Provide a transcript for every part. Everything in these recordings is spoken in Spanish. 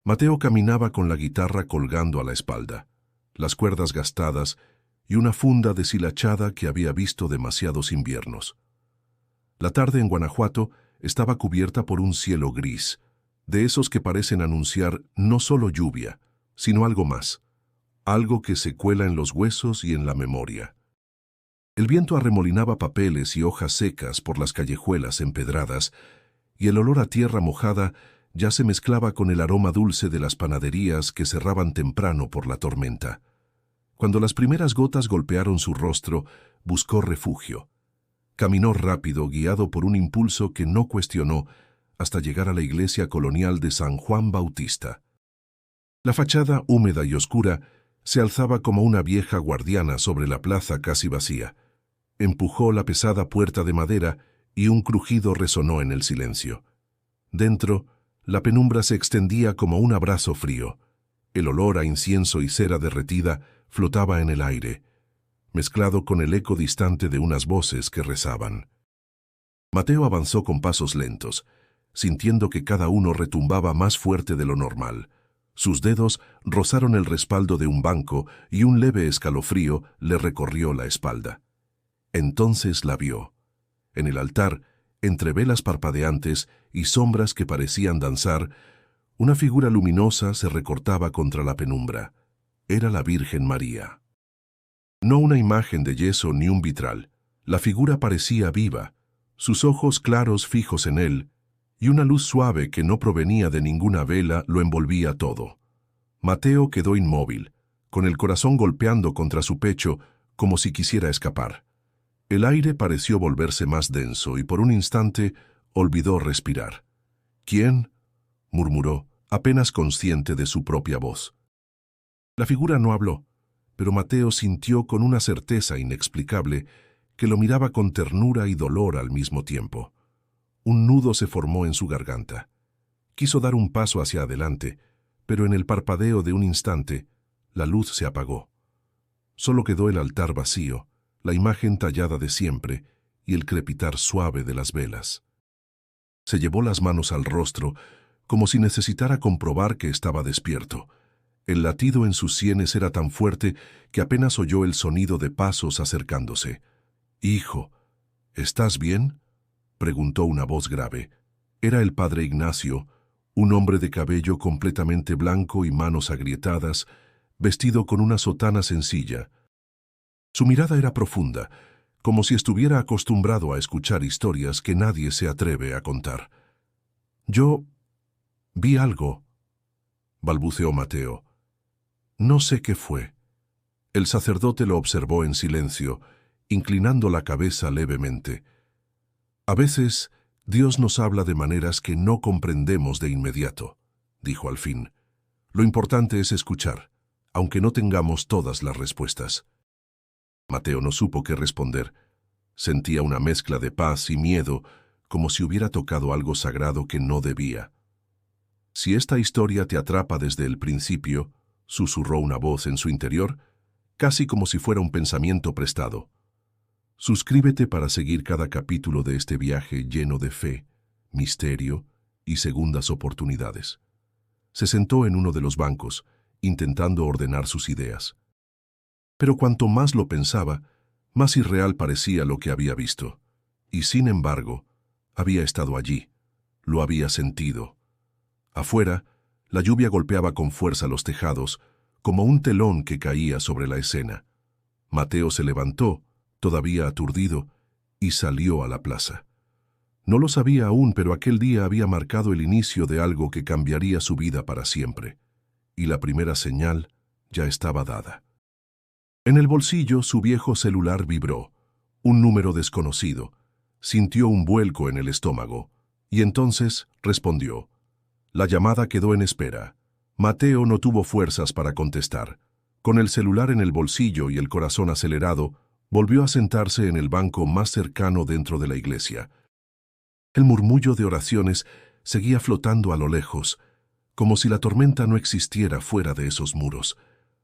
Mateo caminaba con la guitarra colgando a la espalda, las cuerdas gastadas y una funda deshilachada que había visto demasiados inviernos. La tarde en Guanajuato estaba cubierta por un cielo gris, de esos que parecen anunciar no solo lluvia, sino algo más, algo que se cuela en los huesos y en la memoria. El viento arremolinaba papeles y hojas secas por las callejuelas empedradas, y el olor a tierra mojada ya se mezclaba con el aroma dulce de las panaderías que cerraban temprano por la tormenta. Cuando las primeras gotas golpearon su rostro, buscó refugio. Caminó rápido, guiado por un impulso que no cuestionó, hasta llegar a la iglesia colonial de San Juan Bautista. La fachada, húmeda y oscura, se alzaba como una vieja guardiana sobre la plaza casi vacía. Empujó la pesada puerta de madera y un crujido resonó en el silencio. Dentro, la penumbra se extendía como un abrazo frío. El olor a incienso y cera derretida flotaba en el aire, mezclado con el eco distante de unas voces que rezaban. Mateo avanzó con pasos lentos, sintiendo que cada uno retumbaba más fuerte de lo normal. Sus dedos rozaron el respaldo de un banco y un leve escalofrío le recorrió la espalda. Entonces la vio. En el altar, entre velas parpadeantes y sombras que parecían danzar, una figura luminosa se recortaba contra la penumbra. Era la Virgen María. No una imagen de yeso ni un vitral. La figura parecía viva, sus ojos claros fijos en él, y una luz suave que no provenía de ninguna vela lo envolvía todo. Mateo quedó inmóvil, con el corazón golpeando contra su pecho como si quisiera escapar. El aire pareció volverse más denso y por un instante olvidó respirar. «¿Quién?», murmuró, apenas consciente de su propia voz. La figura no habló, pero Mateo sintió con una certeza inexplicable que lo miraba con ternura y dolor al mismo tiempo. Un nudo se formó en su garganta. Quiso dar un paso hacia adelante, pero en el parpadeo de un instante, la luz se apagó. Solo quedó el altar vacío, la imagen tallada de siempre y el crepitar suave de las velas. Se llevó las manos al rostro, como si necesitara comprobar que estaba despierto. El latido en sus sienes era tan fuerte que apenas oyó el sonido de pasos acercándose. «Hijo, ¿estás bien?», preguntó una voz grave. Era el padre Ignacio, un hombre de cabello completamente blanco y manos agrietadas, vestido con una sotana sencilla. Su mirada era profunda, como si estuviera acostumbrado a escuchar historias que nadie se atreve a contar. «Yo vi algo», balbuceó Mateo. «No sé qué fue». El sacerdote lo observó en silencio, inclinando la cabeza levemente. «A veces Dios nos habla de maneras que no comprendemos de inmediato», dijo al fin. «Lo importante es escuchar, aunque no tengamos todas las respuestas». Mateo no supo qué responder. Sentía una mezcla de paz y miedo, como si hubiera tocado algo sagrado que no debía. «Si esta historia te atrapa desde el principio», susurró una voz en su interior, casi como si fuera un pensamiento prestado. «Suscríbete para seguir cada capítulo de este viaje lleno de fe, misterio y segundas oportunidades». Se sentó en uno de los bancos, intentando ordenar sus ideas. Pero cuanto más lo pensaba, más irreal parecía lo que había visto. Y sin embargo, había estado allí, lo había sentido. Afuera, la lluvia golpeaba con fuerza los tejados, como un telón que caía sobre la escena. Mateo se levantó, todavía aturdido, y salió a la plaza. No lo sabía aún, pero aquel día había marcado el inicio de algo que cambiaría su vida para siempre. Y la primera señal ya estaba dada. En el bolsillo su viejo celular vibró. Un número desconocido. Sintió un vuelco en el estómago. Y entonces respondió. La llamada quedó en espera. Mateo no tuvo fuerzas para contestar. Con el celular en el bolsillo y el corazón acelerado, volvió a sentarse en el banco más cercano dentro de la iglesia. El murmullo de oraciones seguía flotando a lo lejos, como si la tormenta no existiera fuera de esos muros.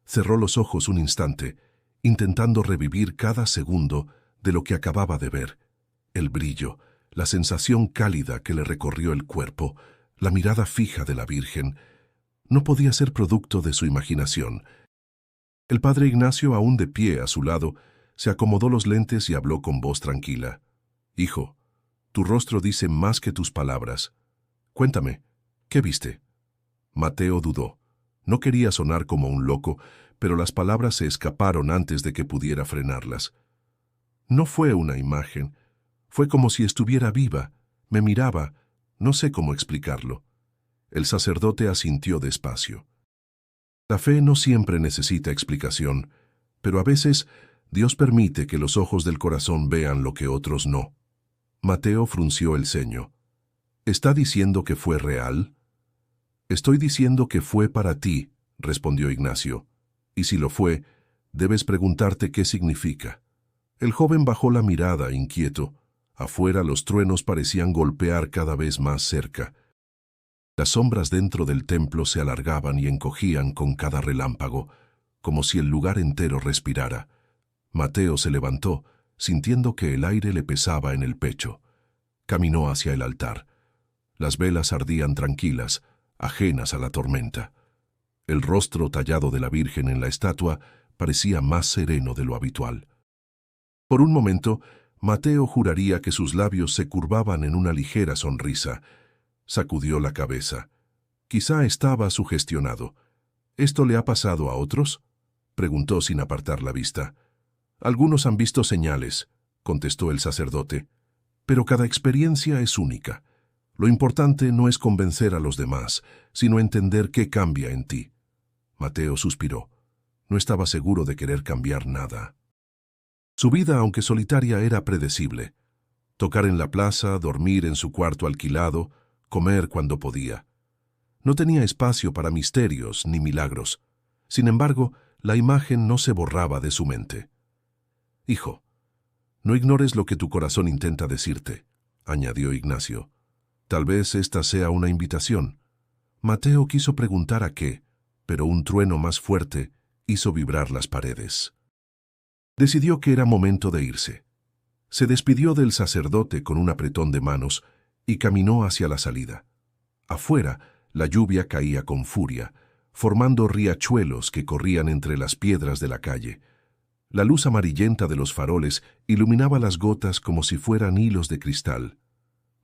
Cerró los ojos un instante, intentando revivir cada segundo de lo que acababa de ver. El brillo, la sensación cálida que le recorrió el cuerpo, la mirada fija de la Virgen. No podía ser producto de su imaginación. El padre Ignacio, aún de pie a su lado, se acomodó los lentes y habló con voz tranquila. «Hijo, tu rostro dice más que tus palabras. Cuéntame, ¿qué viste?» Mateo dudó. No quería sonar como un loco, pero las palabras se escaparon antes de que pudiera frenarlas. No fue una imagen. Fue como si estuviera viva. Me miraba. No sé cómo explicarlo. El sacerdote asintió despacio. La fe no siempre necesita explicación, pero a veces Dios permite que los ojos del corazón vean lo que otros no. Mateo frunció el ceño. ¿Está diciendo que fue real? Estoy diciendo que fue para ti, respondió Ignacio. Y si lo fue, debes preguntarte qué significa. El joven bajó la mirada, inquieto. Afuera los truenos parecían golpear cada vez más cerca. Las sombras dentro del templo se alargaban y encogían con cada relámpago, como si el lugar entero respirara. Mateo se levantó, sintiendo que el aire le pesaba en el pecho. Caminó hacia el altar. Las velas ardían tranquilas, ajenas a la tormenta. El rostro tallado de la Virgen en la estatua parecía más sereno de lo habitual. Por un momento, Mateo juraría que sus labios se curvaban en una ligera sonrisa. Sacudió la cabeza. Quizá estaba sugestionado. ¿Esto le ha pasado a otros?, preguntó sin apartar la vista. Algunos han visto señales, contestó el sacerdote, pero cada experiencia es única. Lo importante no es convencer a los demás, sino entender qué cambia en ti. Mateo suspiró. No estaba seguro de querer cambiar nada. Su vida, aunque solitaria, era predecible. Tocar en la plaza, dormir en su cuarto alquilado, comer cuando podía. No tenía espacio para misterios ni milagros. Sin embargo, la imagen no se borraba de su mente. «Hijo, no ignores lo que tu corazón intenta decirte», añadió Ignacio. «Tal vez esta sea una invitación». Mateo quiso preguntar a qué, pero un trueno más fuerte hizo vibrar las paredes. Decidió que era momento de irse. Se despidió del sacerdote con un apretón de manos y caminó hacia la salida. Afuera, la lluvia caía con furia, formando riachuelos que corrían entre las piedras de la calle. La luz amarillenta de los faroles iluminaba las gotas como si fueran hilos de cristal.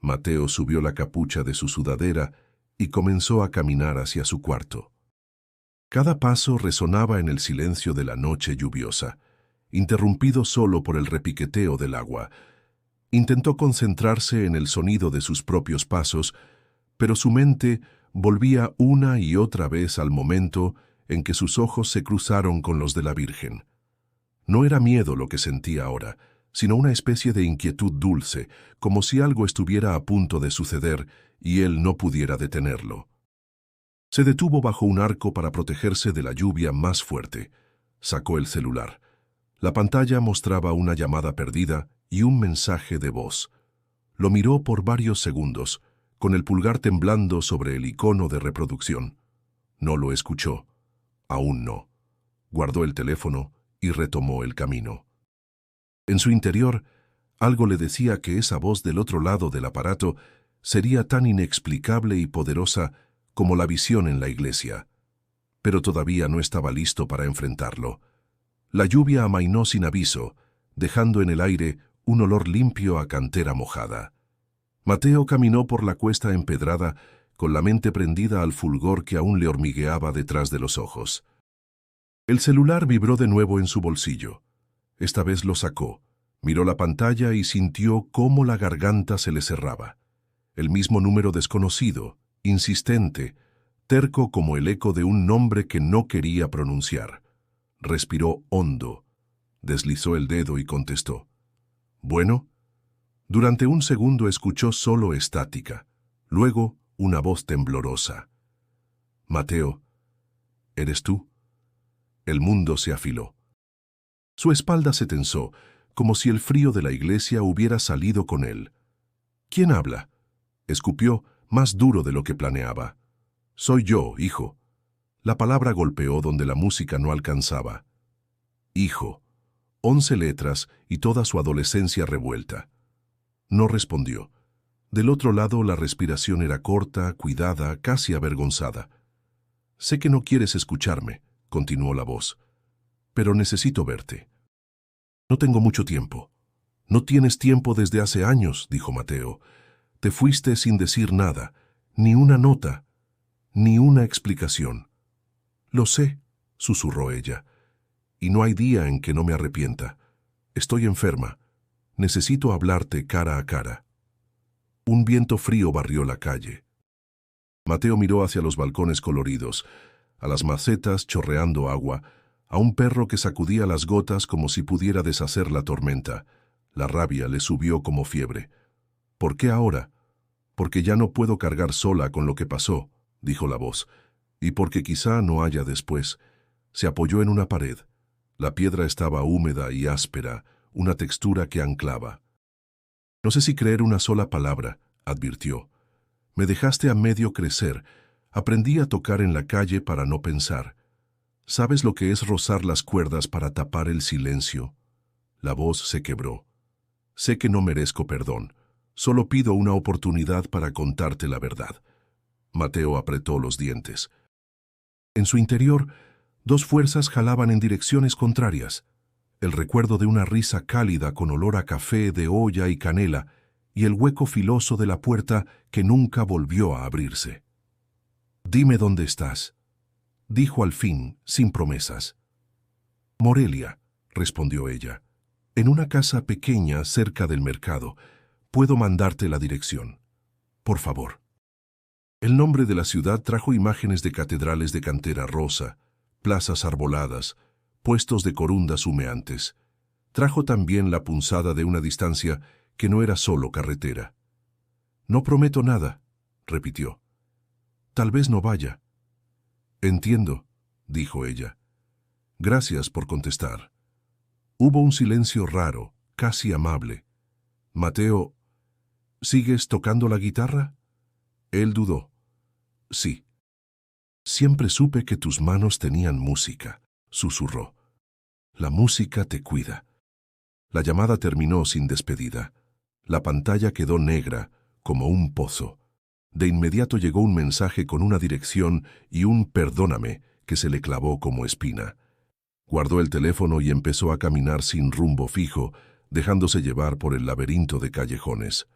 Mateo subió la capucha de su sudadera y comenzó a caminar hacia su cuarto. Cada paso resonaba en el silencio de la noche lluviosa, interrumpido solo por el repiqueteo del agua. Intentó concentrarse en el sonido de sus propios pasos, pero su mente volvía una y otra vez al momento en que sus ojos se cruzaron con los de la Virgen. No era miedo lo que sentía ahora, sino una especie de inquietud dulce, como si algo estuviera a punto de suceder y él no pudiera detenerlo. Se detuvo bajo un arco para protegerse de la lluvia más fuerte. Sacó el celular. La pantalla mostraba una llamada perdida y un mensaje de voz. Lo miró por varios segundos, con el pulgar temblando sobre el icono de reproducción. No lo escuchó. Aún no. Guardó el teléfono y retomó el camino. En su interior, algo le decía que esa voz del otro lado del aparato sería tan inexplicable y poderosa como la visión en la iglesia. Pero todavía no estaba listo para enfrentarlo. La lluvia amainó sin aviso, dejando en el aire un olor limpio a cantera mojada. Mateo caminó por la cuesta empedrada con la mente prendida al fulgor que aún le hormigueaba detrás de los ojos. El celular vibró de nuevo en su bolsillo. Esta vez lo sacó, miró la pantalla y sintió cómo la garganta se le cerraba. El mismo número desconocido, insistente, terco como el eco de un nombre que no quería pronunciar. Respiró hondo, deslizó el dedo y contestó. «¿Bueno?» Durante un segundo escuchó solo estática, luego una voz temblorosa. «Mateo, ¿eres tú?» El mundo se afiló. Su espalda se tensó, como si el frío de la iglesia hubiera salido con él. «¿Quién habla?» Escupió, más duro de lo que planeaba. «Soy yo, hijo». La palabra golpeó donde la música no alcanzaba. «Hijo». 11 letras y toda su adolescencia revuelta. No respondió. Del otro lado la respiración era corta, cuidada, casi avergonzada. Sé que no quieres escucharme, continuó la voz, pero necesito verte. No tengo mucho tiempo. No tienes tiempo desde hace años, dijo Mateo. Te fuiste sin decir nada, ni una nota, ni una explicación. Lo sé, susurró ella, y no hay día en que no me arrepienta. Estoy enferma. Necesito hablarte cara a cara. Un viento frío barrió la calle. Mateo miró hacia los balcones coloridos, a las macetas chorreando agua, a un perro que sacudía las gotas como si pudiera deshacer la tormenta. La rabia le subió como fiebre. ¿Por qué ahora? Porque ya no puedo cargar sola con lo que pasó, dijo la voz, y porque quizá no haya después. Se apoyó en una pared. La piedra estaba húmeda y áspera, una textura que anclaba. No sé si creer una sola palabra, advirtió. Me dejaste a medio crecer. Aprendí a tocar en la calle para no pensar. ¿Sabes lo que es rozar las cuerdas para tapar el silencio? La voz se quebró. Sé que no merezco perdón. Solo pido una oportunidad para contarte la verdad. Mateo apretó los dientes. En su interior, dos fuerzas jalaban en direcciones contrarias. El recuerdo de una risa cálida con olor a café de olla y canela y el hueco filoso de la puerta que nunca volvió a abrirse. «Dime dónde estás», dijo al fin, sin promesas. «Morelia», respondió ella, «en una casa pequeña cerca del mercado. Puedo mandarte la dirección. Por favor». El nombre de la ciudad trajo imágenes de catedrales de cantera rosa, plazas arboladas, puestos de corundas humeantes. Trajo también la punzada de una distancia que no era solo carretera. «No prometo nada», repitió. «Tal vez no vaya». «Entiendo», dijo ella. «Gracias por contestar». Hubo un silencio raro, casi amable. «Mateo, ¿sigues tocando la guitarra?» Él dudó. «Sí». «Siempre supe que tus manos tenían música», susurró. «La música te cuida». La llamada terminó sin despedida. La pantalla quedó negra, como un pozo. De inmediato llegó un mensaje con una dirección y un «perdóname» que se le clavó como espina. Guardó el teléfono y empezó a caminar sin rumbo fijo, dejándose llevar por el laberinto de callejones.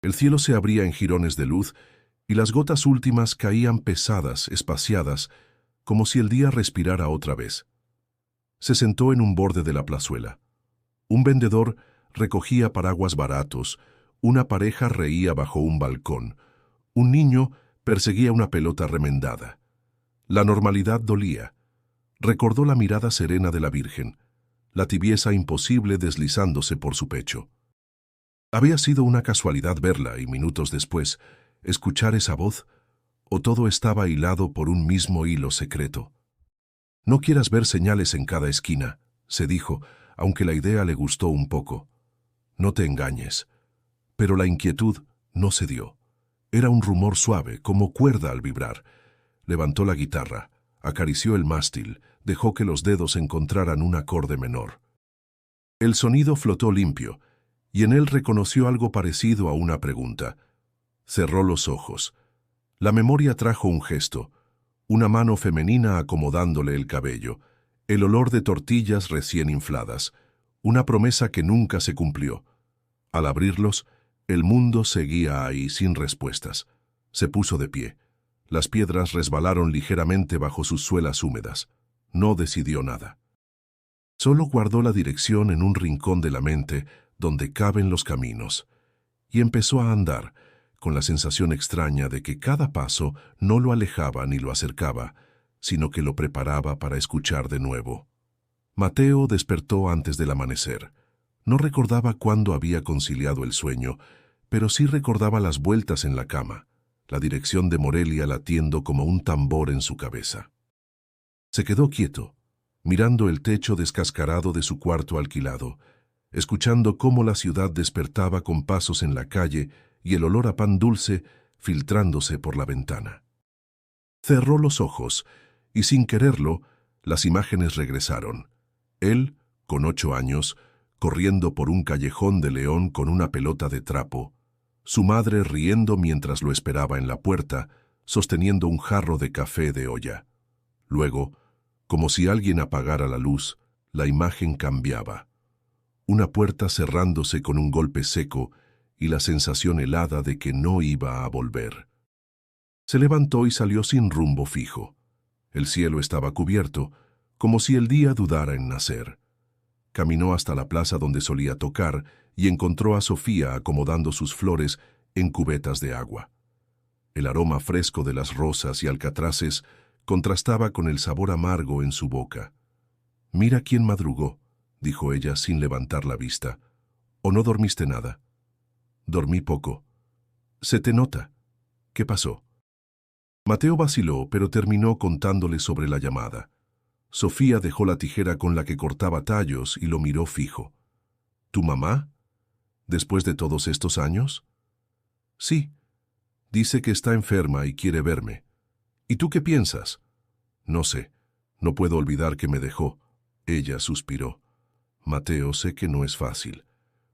El cielo se abría en jirones de luz y las gotas últimas caían pesadas, espaciadas, como si el día respirara otra vez. Se sentó en un borde de la plazuela. Un vendedor recogía paraguas baratos, una pareja reía bajo un balcón, un niño perseguía una pelota remendada. La normalidad dolía. Recordó la mirada serena de la Virgen, la tibieza imposible deslizándose por su pecho. ¿Había sido una casualidad verla y minutos después escuchar esa voz? ¿O todo estaba hilado por un mismo hilo secreto? «No quieras ver señales en cada esquina», se dijo, aunque la idea le gustó un poco. «No te engañes». Pero la inquietud no cedió. Era un rumor suave, como cuerda al vibrar. Levantó la guitarra, acarició el mástil, dejó que los dedos encontraran un acorde menor. El sonido flotó limpio, y en él reconoció algo parecido a una pregunta. Cerró los ojos. La memoria trajo un gesto, una mano femenina acomodándole el cabello, el olor de tortillas recién infladas, una promesa que nunca se cumplió. Al abrirlos, el mundo seguía ahí sin respuestas. Se puso de pie. Las piedras resbalaron ligeramente bajo sus suelas húmedas. No decidió nada. Solo guardó la dirección en un rincón de la mente donde caben los caminos, y empezó a andar, con la sensación extraña de que cada paso no lo alejaba ni lo acercaba, sino que lo preparaba para escuchar de nuevo. Mateo despertó antes del amanecer. No recordaba cuándo había conciliado el sueño, pero sí recordaba las vueltas en la cama, la dirección de Morelia latiendo como un tambor en su cabeza. Se quedó quieto, mirando el techo descascarado de su cuarto alquilado, escuchando cómo la ciudad despertaba con pasos en la calle y el olor a pan dulce filtrándose por la ventana. Cerró los ojos y, sin quererlo, las imágenes regresaron. Él, con 8 años, corriendo por un callejón de León con una pelota de trapo, su madre riendo mientras lo esperaba en la puerta, sosteniendo un jarro de café de olla. Luego, como si alguien apagara la luz, la imagen cambiaba. Una puerta cerrándose con un golpe seco y la sensación helada de que no iba a volver. Se levantó y salió sin rumbo fijo. El cielo estaba cubierto, como si el día dudara en nacer. Caminó hasta la plaza donde solía tocar y encontró a Sofía acomodando sus flores en cubetas de agua. El aroma fresco de las rosas y alcatraces contrastaba con el sabor amargo en su boca. «Mira quién madrugó», dijo ella sin levantar la vista. «¿O no dormiste nada?» «Dormí poco». «Se te nota». «¿Qué pasó?» Mateo vaciló, pero terminó contándole sobre la llamada. Sofía dejó la tijera con la que cortaba tallos y lo miró fijo. «¿Tu mamá? ¿Después de todos estos años?» «Sí. Dice que está enferma y quiere verme». «¿Y tú qué piensas?» «No sé. No puedo olvidar que me dejó». Ella suspiró. «Mateo, sé que no es fácil,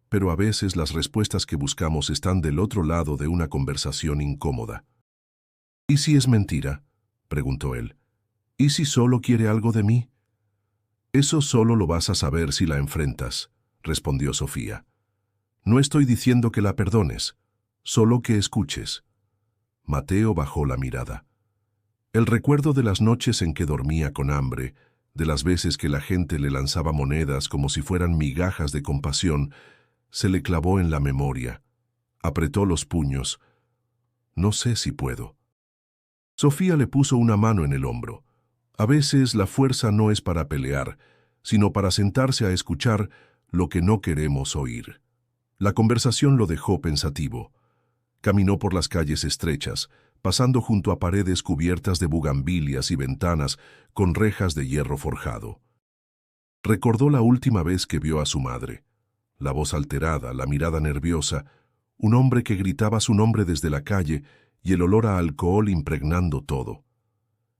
pero a veces las respuestas que buscamos están del otro lado de una conversación incómoda». «¿Y si es mentira?», preguntó él. «¿Y si solo quiere algo de mí?» «Eso solo lo vas a saber si la enfrentas», respondió Sofía. «No estoy diciendo que la perdones, solo que escuches». Mateo bajó la mirada. El recuerdo de las noches en que dormía con hambre, de las veces que la gente le lanzaba monedas como si fueran migajas de compasión, se le clavó en la memoria. Apretó los puños. «No sé si puedo». Sofía le puso una mano en el hombro. A veces la fuerza no es para pelear, sino para sentarse a escuchar lo que no queremos oír. La conversación lo dejó pensativo. Caminó por las calles estrechas, pasando junto a paredes cubiertas de bugambilias y ventanas con rejas de hierro forjado. Recordó la última vez que vio a su madre. La voz alterada, la mirada nerviosa, un hombre que gritaba su nombre desde la calle y el olor a alcohol impregnando todo.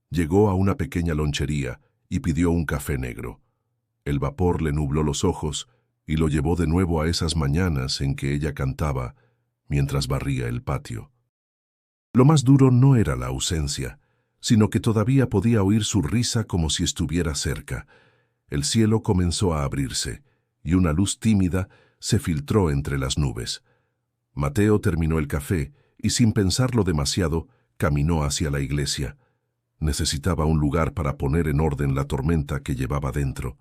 Llegó a una pequeña lonchería y pidió un café negro. El vapor le nubló los ojos y lo llevó de nuevo a esas mañanas en que ella cantaba mientras barría el patio. Lo más duro no era la ausencia, sino que todavía podía oír su risa como si estuviera cerca. El cielo comenzó a abrirse y una luz tímida se filtró entre las nubes. Mateo terminó el café y sin pensarlo demasiado caminó hacia la iglesia. Necesitaba un lugar para poner en orden la tormenta que llevaba dentro.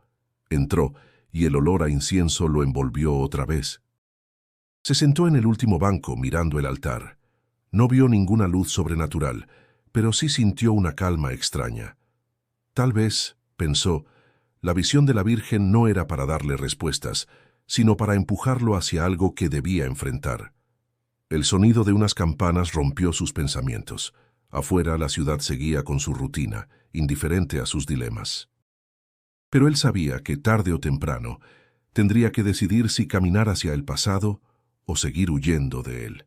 Entró y el olor a incienso lo envolvió otra vez. Se sentó en el último banco mirando el altar. No vio ninguna luz sobrenatural, pero sí sintió una calma extraña. Tal vez, pensó, la visión de la Virgen no era para darle respuestas, sino para empujarlo hacia algo que debía enfrentar. El sonido de unas campanas rompió sus pensamientos. Afuera la ciudad seguía con su rutina, indiferente a sus dilemas. Pero él sabía que tarde o temprano tendría que decidir si caminar hacia el pasado o seguir huyendo de él.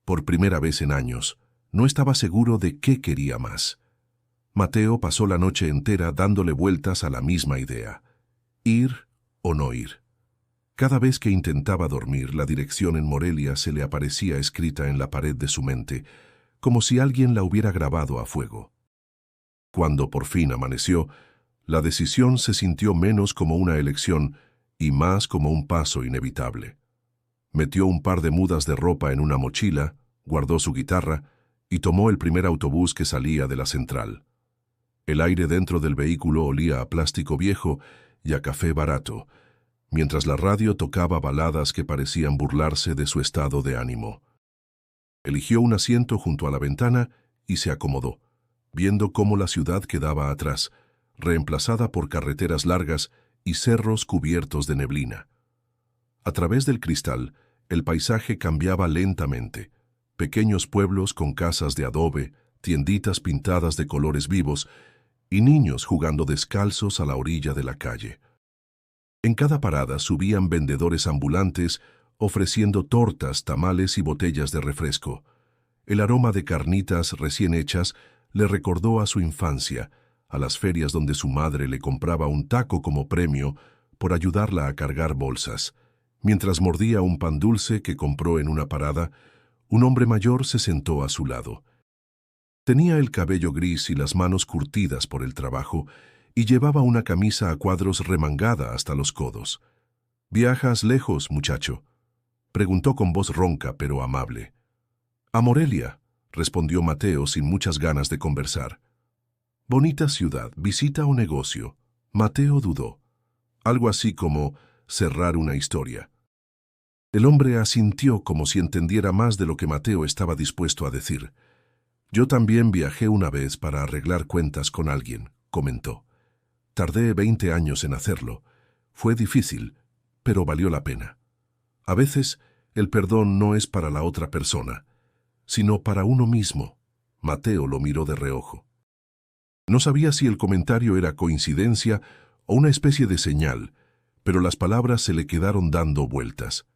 Por primera vez en años, no estaba seguro de qué quería más. Mateo pasó la noche entera dándole vueltas a la misma idea: ir o no ir. Cada vez que intentaba dormir, la dirección en Morelia se le aparecía escrita en la pared de su mente, como si alguien la hubiera grabado a fuego. Cuando por fin amaneció, la decisión se sintió menos como una elección y más como un paso inevitable. Metió un par de mudas de ropa en una mochila, guardó su guitarra y tomó el primer autobús que salía de la central. El aire dentro del vehículo olía a plástico viejo y a café barato, mientras la radio tocaba baladas que parecían burlarse de su estado de ánimo. Eligió un asiento junto a la ventana y se acomodó, viendo cómo la ciudad quedaba atrás, reemplazada por carreteras largas y cerros cubiertos de neblina. A través del cristal, el paisaje cambiaba lentamente. Pequeños pueblos con casas de adobe, tienditas pintadas de colores vivos y niños jugando descalzos a la orilla de la calle. En cada parada subían vendedores ambulantes ofreciendo tortas, tamales y botellas de refresco. El aroma de carnitas recién hechas le recordó a su infancia, a las ferias donde su madre le compraba un taco como premio por ayudarla a cargar bolsas. Mientras mordía un pan dulce que compró en una parada, un hombre mayor se sentó a su lado. Tenía el cabello gris y las manos curtidas por el trabajo, y llevaba una camisa a cuadros remangada hasta los codos. —¿Viajas lejos, muchacho? —preguntó con voz ronca pero amable. —A Morelia —respondió Mateo sin muchas ganas de conversar. —Bonita ciudad, visita o negocio. Mateo dudó. Algo así como cerrar una historia. El hombre asintió como si entendiera más de lo que Mateo estaba dispuesto a decir. —Yo también viajé una vez para arreglar cuentas con alguien —comentó. Tardé 20 años en hacerlo. Fue difícil, pero valió la pena. A veces, el perdón no es para la otra persona, sino para uno mismo. Mateo lo miró de reojo. No sabía si el comentario era coincidencia o una especie de señal, pero las palabras se le quedaron dando vueltas.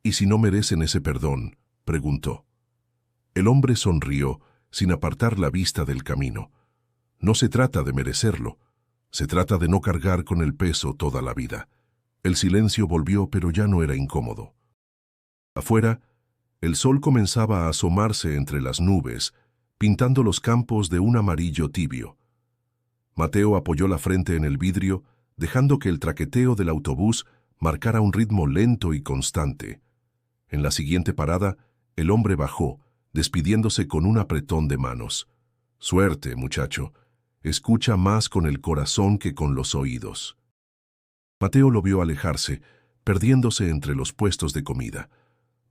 —¿Y si no merecen ese perdón? —preguntó. El hombre sonrió, sin apartar la vista del camino. No se trata de merecerlo. Se trata de no cargar con el peso toda la vida. El silencio volvió, pero ya no era incómodo. Afuera, el sol comenzaba a asomarse entre las nubes, pintando los campos de un amarillo tibio. Mateo apoyó la frente en el vidrio, dejando que el traqueteo del autobús marcara un ritmo lento y constante. En la siguiente parada, el hombre bajó, despidiéndose con un apretón de manos. —Suerte, muchacho. Escucha más con el corazón que con los oídos. Mateo lo vio alejarse, perdiéndose entre los puestos de comida.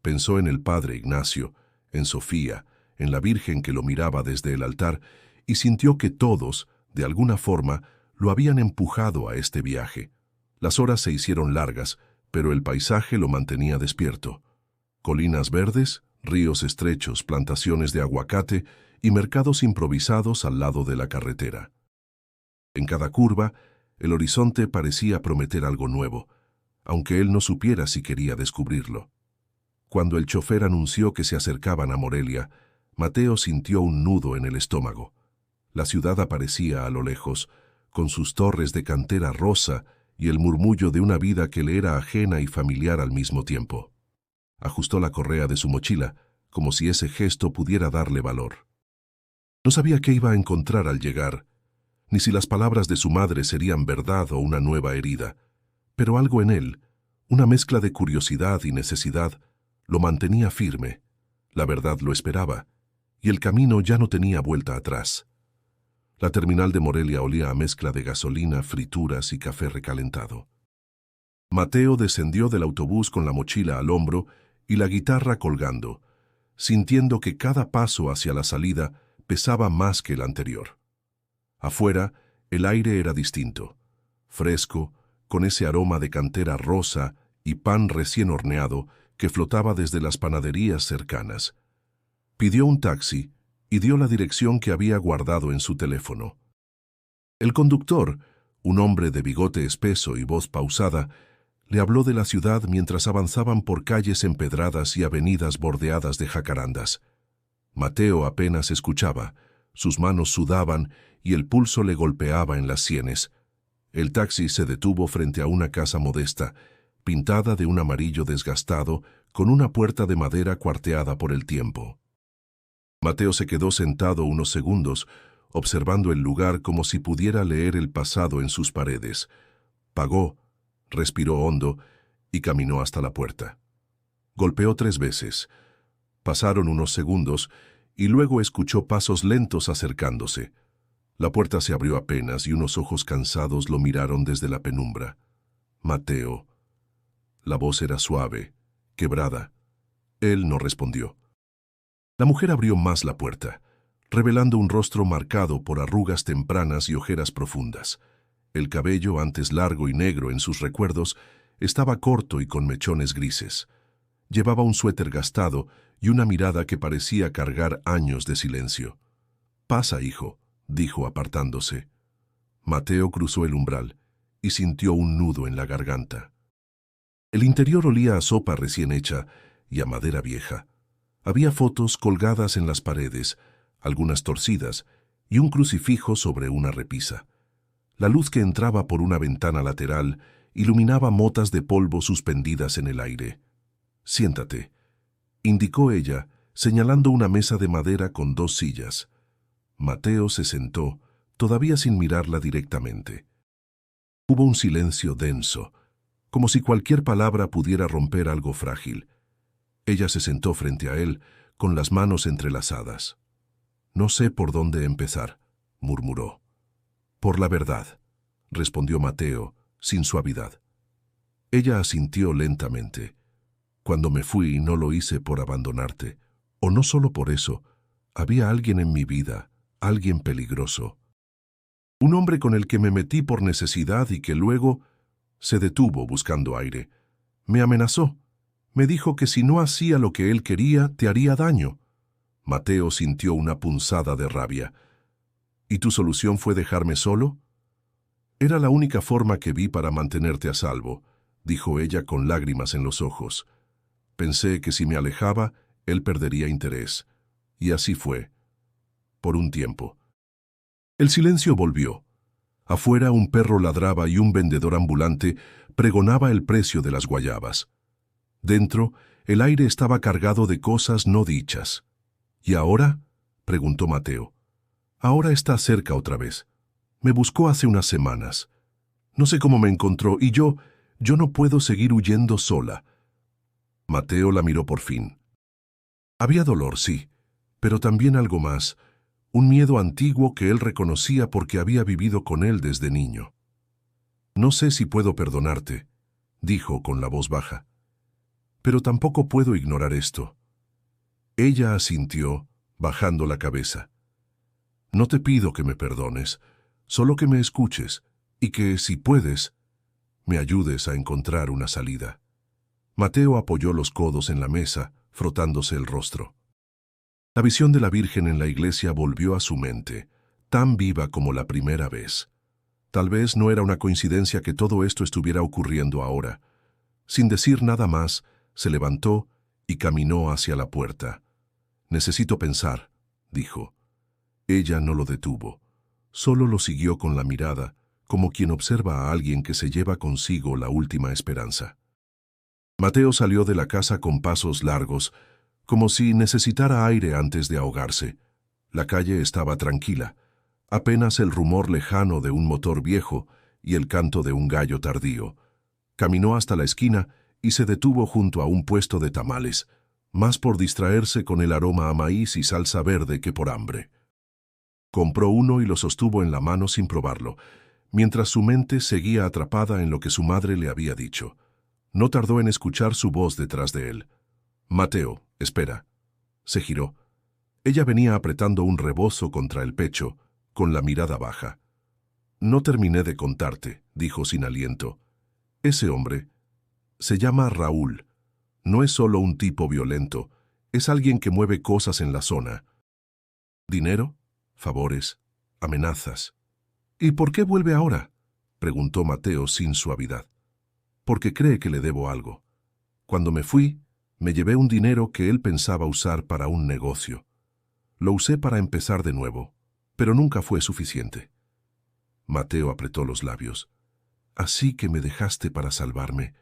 Pensó en el padre Ignacio, en Sofía, en la Virgen que lo miraba desde el altar, y sintió que todos, de alguna forma, lo habían empujado a este viaje. Las horas se hicieron largas, pero el paisaje lo mantenía despierto. Colinas verdes, ríos estrechos, plantaciones de aguacate y mercados improvisados al lado de la carretera. En cada curva, el horizonte parecía prometer algo nuevo, aunque él no supiera si quería descubrirlo. Cuando el chofer anunció que se acercaban a Morelia, Mateo sintió un nudo en el estómago. La ciudad aparecía a lo lejos, con sus torres de cantera rosa y el murmullo de una vida que le era ajena y familiar al mismo tiempo. Ajustó la correa de su mochila, como si ese gesto pudiera darle valor. No sabía qué iba a encontrar al llegar, ni si las palabras de su madre serían verdad o una nueva herida, pero algo en él, una mezcla de curiosidad y necesidad, lo mantenía firme. La verdad lo esperaba, y el camino ya no tenía vuelta atrás. La terminal de Morelia olía a mezcla de gasolina, frituras y café recalentado. Mateo descendió del autobús con la mochila al hombro y la guitarra colgando, sintiendo que cada paso hacia la salida pesaba más que el anterior. Afuera, el aire era distinto, fresco, con ese aroma de cantera rosa y pan recién horneado que flotaba desde las panaderías cercanas. Pidió un taxi y dio la dirección que había guardado en su teléfono. El conductor, un hombre de bigote espeso y voz pausada, le habló de la ciudad mientras avanzaban por calles empedradas y avenidas bordeadas de jacarandas. Mateo apenas escuchaba, sus manos sudaban y el pulso le golpeaba en las sienes. El taxi se detuvo frente a una casa modesta, pintada de un amarillo desgastado, con una puerta de madera cuarteada por el tiempo. Mateo se quedó sentado unos segundos, observando el lugar como si pudiera leer el pasado en sus paredes. Pagó, respiró hondo y caminó hasta la puerta. Golpeó 3 veces. Pasaron unos segundos y luego escuchó pasos lentos acercándose. La puerta se abrió apenas y unos ojos cansados lo miraron desde la penumbra. Mateo. La voz era suave, quebrada. Él no respondió. La mujer abrió más la puerta, revelando un rostro marcado por arrugas tempranas y ojeras profundas. El cabello, antes largo y negro en sus recuerdos, estaba corto y con mechones grises. Llevaba un suéter gastado y una mirada que parecía cargar años de silencio. «Pasa, hijo», dijo apartándose. Mateo cruzó el umbral y sintió un nudo en la garganta. El interior olía a sopa recién hecha y a madera vieja. Había fotos colgadas en las paredes, algunas torcidas, y un crucifijo sobre una repisa. La luz que entraba por una ventana lateral iluminaba motas de polvo suspendidas en el aire. «Siéntate», indicó ella, señalando una mesa de madera con 2 sillas. Mateo se sentó, todavía sin mirarla directamente. Hubo un silencio denso, como si cualquier palabra pudiera romper algo frágil. Ella se sentó frente a él, con las manos entrelazadas. «No sé por dónde empezar», murmuró. «Por la verdad», respondió Mateo, sin suavidad. Ella asintió lentamente. «Cuando me fui no lo hice por abandonarte, o no solo por eso. Había alguien en mi vida, alguien peligroso. Un hombre con el que me metí por necesidad y que luego…» Se detuvo buscando aire. «Me amenazó. Me dijo que si no hacía lo que él quería, te haría daño». Mateo sintió una punzada de rabia. «¿Y tu solución fue dejarme solo?» «Era la única forma que vi para mantenerte a salvo», dijo ella con lágrimas en los ojos. «Pensé que si me alejaba, él perdería interés. Y así fue. Por un tiempo». El silencio volvió. Afuera un perro ladraba y un vendedor ambulante pregonaba el precio de las guayabas. Dentro, el aire estaba cargado de cosas no dichas. «¿Y ahora?», preguntó Mateo. «Ahora está cerca otra vez. Me buscó hace unas semanas. No sé cómo me encontró y yo no puedo seguir huyendo sola». Mateo la miró por fin. Había dolor, sí, pero también algo más, un miedo antiguo que él reconocía porque había vivido con él desde niño. «No sé si puedo perdonarte», dijo con la voz baja. «Pero tampoco puedo ignorar esto». Ella asintió, bajando la cabeza. «No te pido que me perdones, solo que me escuches y que, si puedes, me ayudes a encontrar una salida». Mateo apoyó los codos en la mesa, frotándose el rostro. La visión de la Virgen en la iglesia volvió a su mente, tan viva como la primera vez. Tal vez no era una coincidencia que todo esto estuviera ocurriendo ahora. Sin decir nada más, se levantó y caminó hacia la puerta. «Necesito pensar», dijo. Ella no lo detuvo. Solo lo siguió con la mirada, como quien observa a alguien que se lleva consigo la última esperanza. Mateo salió de la casa con pasos largos, como si necesitara aire antes de ahogarse. La calle estaba tranquila, apenas el rumor lejano de un motor viejo y el canto de un gallo tardío. Caminó hasta la esquina y se detuvo junto a un puesto de tamales, más por distraerse con el aroma a maíz y salsa verde que por hambre. Compró uno y lo sostuvo en la mano sin probarlo, mientras su mente seguía atrapada en lo que su madre le había dicho. No tardó en escuchar su voz detrás de él. «Mateo, espera». Se giró. Ella venía apretando un rebozo contra el pecho, con la mirada baja. «No terminé de contarte», dijo sin aliento. «Ese hombre se llama Raúl. No es solo un tipo violento, es alguien que mueve cosas en la zona. Dinero, favores, amenazas». «¿Y por qué vuelve ahora?», preguntó Mateo sin suavidad. «Porque cree que le debo algo. Cuando me fui, me llevé un dinero que él pensaba usar para un negocio. Lo usé para empezar de nuevo, pero nunca fue suficiente». Mateo apretó los labios. «Así que me dejaste para salvarme,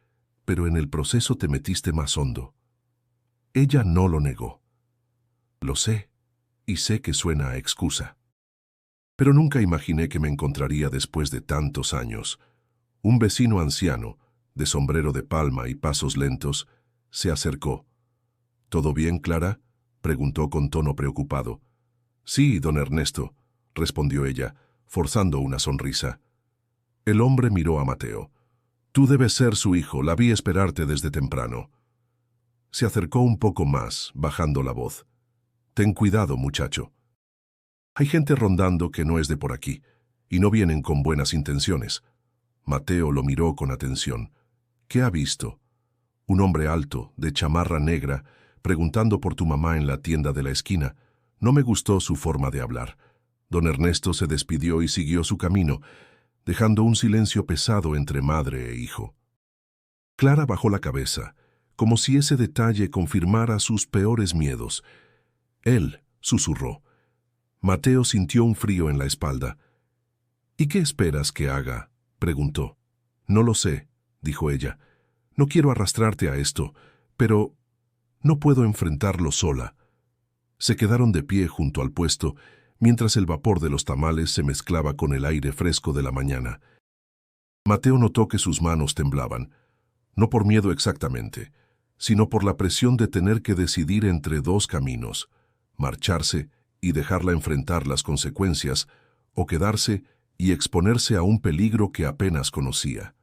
pero en el proceso te metiste más hondo». Ella no lo negó. «Lo sé, y sé que suena a excusa. Pero nunca imaginé que me encontraría después de tantos años». Un vecino anciano, de sombrero de palma y pasos lentos, se acercó. «¿Todo bien, Clara?», preguntó con tono preocupado. «Sí, don Ernesto», respondió ella, forzando una sonrisa. El hombre miró a Mateo. «Tú debes ser su hijo, la vi esperarte desde temprano». Se acercó un poco más, bajando la voz. «Ten cuidado, muchacho. Hay gente rondando que no es de por aquí, y no vienen con buenas intenciones». Mateo lo miró con atención. «¿Qué ha visto?». «Un hombre alto, de chamarra negra, preguntando por tu mamá en la tienda de la esquina. No me gustó su forma de hablar». Don Ernesto se despidió y siguió su camino, dejando un silencio pesado entre madre e hijo. Clara bajó la cabeza, como si ese detalle confirmara sus peores miedos. «Él», susurró. Mateo sintió un frío en la espalda. «¿Y qué esperas que haga?», preguntó. «No lo sé», dijo ella. «No quiero arrastrarte a esto, pero no puedo enfrentarlo sola». Se quedaron de pie junto al puesto, mientras el vapor de los tamales se mezclaba con el aire fresco de la mañana. Mateo notó que sus manos temblaban, no por miedo exactamente, sino por la presión de tener que decidir entre dos caminos: marcharse y dejarla enfrentar las consecuencias, o quedarse y exponerse a un peligro que apenas conocía.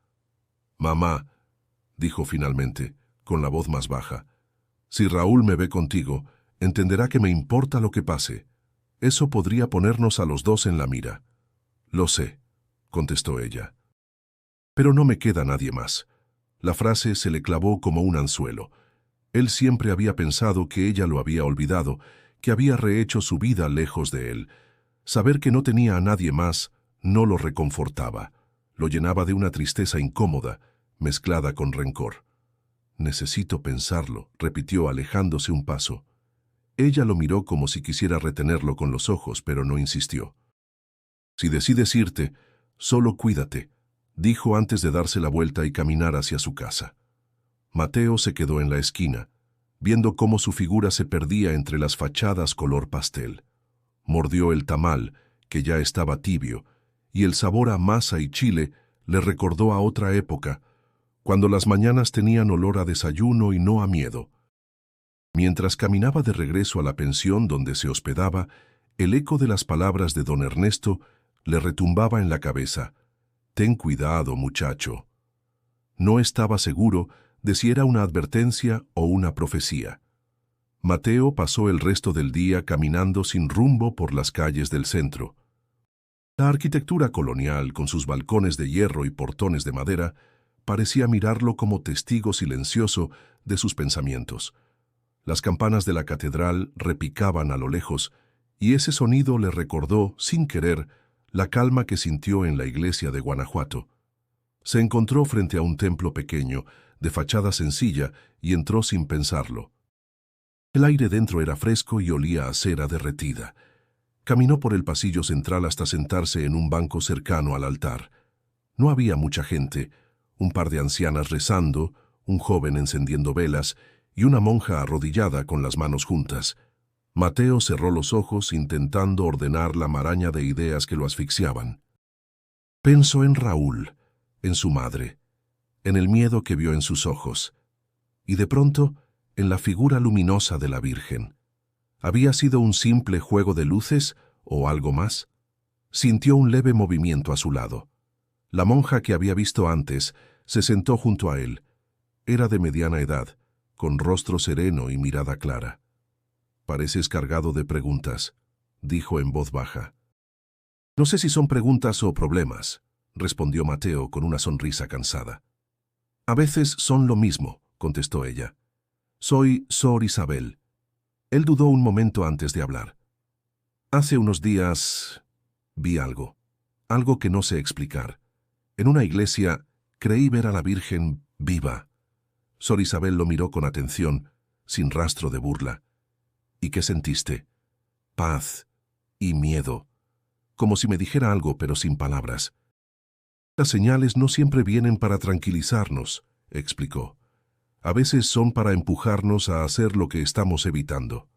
«Mamá», dijo finalmente, con la voz más baja, «si Raúl me ve contigo, entenderá que me importa lo que pase. Eso podría ponernos a los dos en la mira». «Lo sé», contestó ella. «Pero no me queda nadie más». La frase se le clavó como un anzuelo. Él siempre había pensado que ella lo había olvidado, que había rehecho su vida lejos de él. Saber que no tenía a nadie más no lo reconfortaba. Lo llenaba de una tristeza incómoda, mezclada con rencor. «Necesito pensarlo», repitió alejándose un paso. Ella lo miró como si quisiera retenerlo con los ojos, pero no insistió. «Si decides irte, solo cuídate», dijo antes de darse la vuelta y caminar hacia su casa. Mateo se quedó en la esquina, viendo cómo su figura se perdía entre las fachadas color pastel. Mordió el tamal, que ya estaba tibio, y el sabor a masa y chile le recordó a otra época, cuando las mañanas tenían olor a desayuno y no a miedo. Mientras caminaba de regreso a la pensión donde se hospedaba, el eco de las palabras de don Ernesto le retumbaba en la cabeza: «Ten cuidado, muchacho». No estaba seguro de si era una advertencia o una profecía. Mateo pasó el resto del día caminando sin rumbo por las calles del centro. La arquitectura colonial, con sus balcones de hierro y portones de madera, parecía mirarlo como testigo silencioso de sus pensamientos. Las campanas de la catedral repicaban a lo lejos, y ese sonido le recordó, sin querer, la calma que sintió en la iglesia de Guanajuato. Se encontró frente a un templo pequeño, de fachada sencilla, y entró sin pensarlo. El aire dentro era fresco y olía a cera derretida. Caminó por el pasillo central hasta sentarse en un banco cercano al altar. No había mucha gente: un par de ancianas rezando, un joven encendiendo velas y una monja arrodillada con las manos juntas. Mateo cerró los ojos intentando ordenar la maraña de ideas que lo asfixiaban. Pensó en Raúl, en su madre, en el miedo que vio en sus ojos, y de pronto en la figura luminosa de la Virgen. ¿Había sido un simple juego de luces o algo más? Sintió un leve movimiento a su lado. La monja que había visto antes se sentó junto a él. Era de mediana edad, con rostro sereno y mirada clara. «Pareces cargado de preguntas», dijo en voz baja. «No sé si son preguntas o problemas», respondió Mateo con una sonrisa cansada. «A veces son lo mismo», contestó ella. «Soy Sor Isabel». Él dudó un momento antes de hablar. «Hace unos días vi algo que no sé explicar. En una iglesia creí ver a la Virgen viva». Sor Isabel lo miró con atención, sin rastro de burla. «¿Y qué sentiste?» «Paz y miedo», como si me dijera algo, pero sin palabras. «Las señales no siempre vienen para tranquilizarnos», explicó. «A veces son para empujarnos a hacer lo que estamos evitando».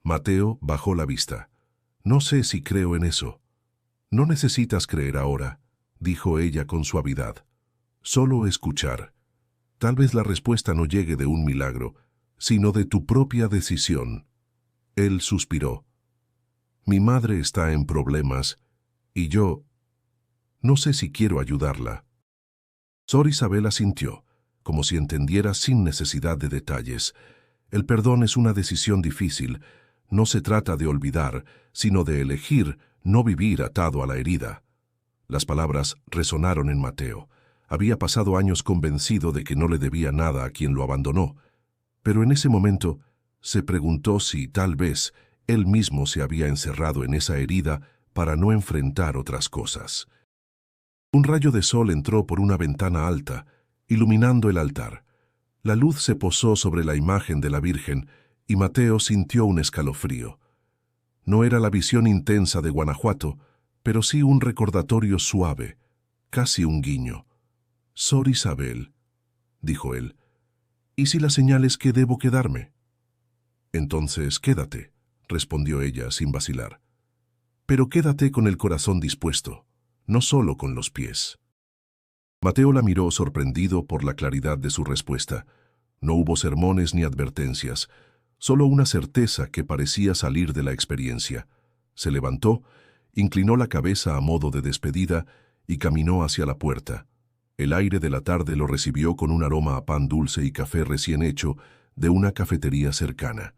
Mateo bajó la vista. «No sé si creo en eso». «No necesitas creer ahora», dijo ella con suavidad. «Solo escuchar. Tal vez la respuesta no llegue de un milagro, sino de tu propia decisión». Él suspiró. «Mi madre está en problemas, y yo no sé si quiero ayudarla». Sor Isabel asintió, como si entendiera sin necesidad de detalles. El perdón es una decisión difícil. No se trata de olvidar, sino de elegir no vivir atado a la herida. Las palabras resonaron en Mateo. Había pasado años convencido de que no le debía nada a quien lo abandonó, pero en ese momento se preguntó si tal vez él mismo se había encerrado en esa herida para no enfrentar otras cosas. Un rayo de sol entró por una ventana alta, iluminando el altar. La luz se posó sobre la imagen de la Virgen y Mateo sintió un escalofrío. No era la visión intensa de Guanajuato, pero sí un recordatorio suave, casi un guiño. «Sor Isabel», dijo él, «¿y si la señal es que debo quedarme?» «Entonces quédate», respondió ella sin vacilar. Pero quédate con el corazón dispuesto, no solo con los pies. Mateo la miró sorprendido por la claridad de su respuesta. No hubo sermones ni advertencias, solo una certeza que parecía salir de la experiencia. Se levantó, inclinó la cabeza a modo de despedida y caminó hacia la puerta. El aire de la tarde lo recibió con un aroma a pan dulce y café recién hecho de una cafetería cercana.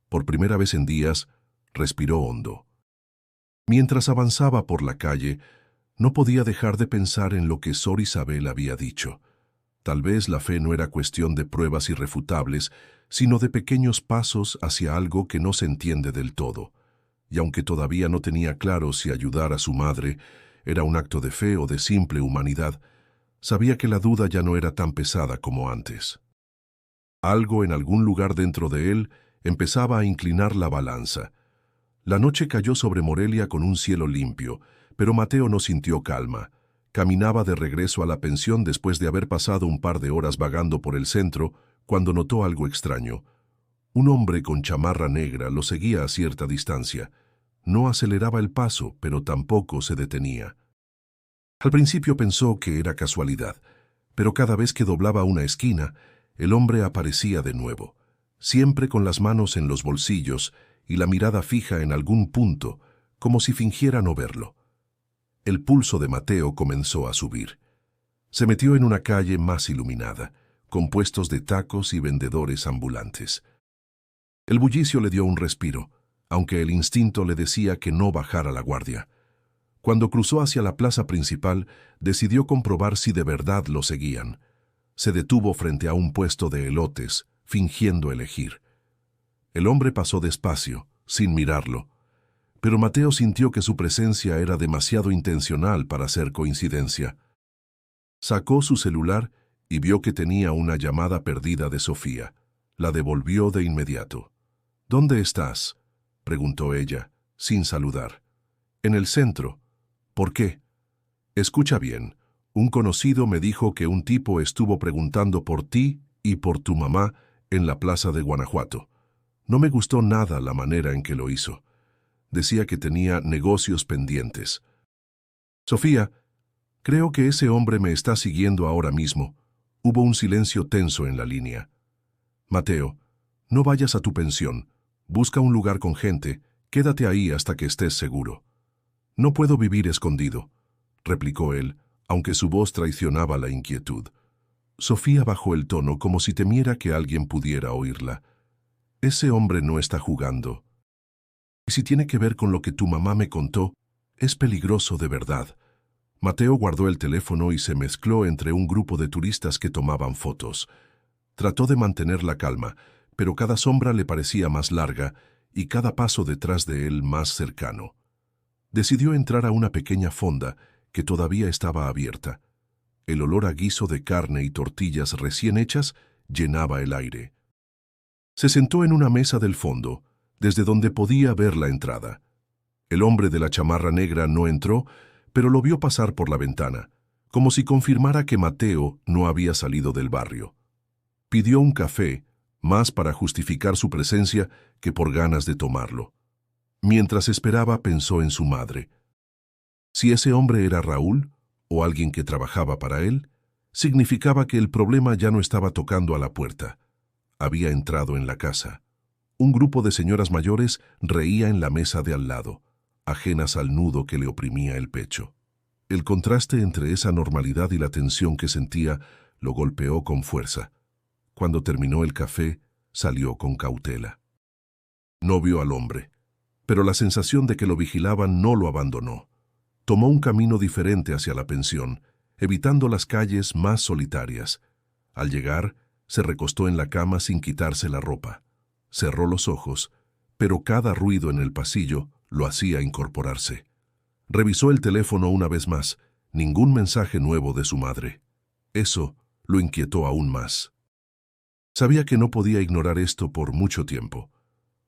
Por primera vez en días, respiró hondo. Mientras avanzaba por la calle, no podía dejar de pensar en lo que Sor Isabel había dicho. Tal vez la fe no era cuestión de pruebas irrefutables, sino de pequeños pasos hacia algo que no se entiende del todo. Y aunque todavía no tenía claro si ayudar a su madre era un acto de fe o de simple humanidad, sabía que la duda ya no era tan pesada como antes. Algo en algún lugar dentro de él empezaba a inclinar la balanza. La noche cayó sobre Morelia con un cielo limpio, pero Mateo no sintió calma. Caminaba de regreso a la pensión después de haber pasado un par de horas vagando por el centro, cuando notó algo extraño. Un hombre con chamarra negra lo seguía a cierta distancia. No aceleraba el paso, pero tampoco se detenía. Al principio pensó que era casualidad, pero cada vez que doblaba una esquina, el hombre aparecía de nuevo, siempre con las manos en los bolsillos y la mirada fija en algún punto, como si fingiera no verlo. El pulso de Mateo comenzó a subir. Se metió en una calle más iluminada, con puestos de tacos y vendedores ambulantes. El bullicio le dio un respiro, aunque el instinto le decía que no bajara la guardia. Cuando cruzó hacia la plaza principal, decidió comprobar si de verdad lo seguían. Se detuvo frente a un puesto de elotes, fingiendo elegir. El hombre pasó despacio, sin mirarlo, pero Mateo sintió que su presencia era demasiado intencional para ser coincidencia. Sacó su celular y vio que tenía una llamada perdida de Sofía. La devolvió de inmediato. «¿Dónde estás?», preguntó ella, sin saludar. «En el centro». «¿Por qué?». «Escucha bien. Un conocido me dijo que un tipo estuvo preguntando por ti y por tu mamá en la plaza de Guanajuato. No me gustó nada la manera en que lo hizo. Decía que tenía negocios pendientes». «Sofía, creo que ese hombre me está siguiendo ahora mismo». Hubo un silencio tenso en la línea. «Mateo, no vayas a tu pensión. Busca un lugar con gente. Quédate ahí hasta que estés seguro». «No puedo vivir escondido», replicó él, aunque su voz traicionaba la inquietud. Sofía bajó el tono como si temiera que alguien pudiera oírla. «Ese hombre no está jugando. Y si tiene que ver con lo que tu mamá me contó, es peligroso de verdad». Mateo guardó el teléfono y se mezcló entre un grupo de turistas que tomaban fotos. Trató de mantener la calma, pero cada sombra le parecía más larga y cada paso detrás de él más cercano. Decidió entrar a una pequeña fonda que todavía estaba abierta. El olor a guiso de carne y tortillas recién hechas llenaba el aire. Se sentó en una mesa del fondo, desde donde podía ver la entrada. El hombre de la chamarra negra no entró, pero lo vio pasar por la ventana, como si confirmara que Mateo no había salido del barrio. Pidió un café, más para justificar su presencia que por ganas de tomarlo. Mientras esperaba, pensó en su madre. Si ese hombre era Raúl, o alguien que trabajaba para él, significaba que el problema ya no estaba tocando a la puerta. Había entrado en la casa. Un grupo de señoras mayores reía en la mesa de al lado, ajenas al nudo que le oprimía el pecho. El contraste entre esa normalidad y la tensión que sentía lo golpeó con fuerza. Cuando terminó el café, salió con cautela. No vio al hombre, pero la sensación de que lo vigilaban no lo abandonó. Tomó un camino diferente hacia la pensión, evitando las calles más solitarias. Al llegar, se recostó en la cama sin quitarse la ropa. Cerró los ojos, pero cada ruido en el pasillo lo hacía incorporarse. Revisó el teléfono una vez más, ningún mensaje nuevo de su madre. Eso lo inquietó aún más. Sabía que no podía ignorar esto por mucho tiempo.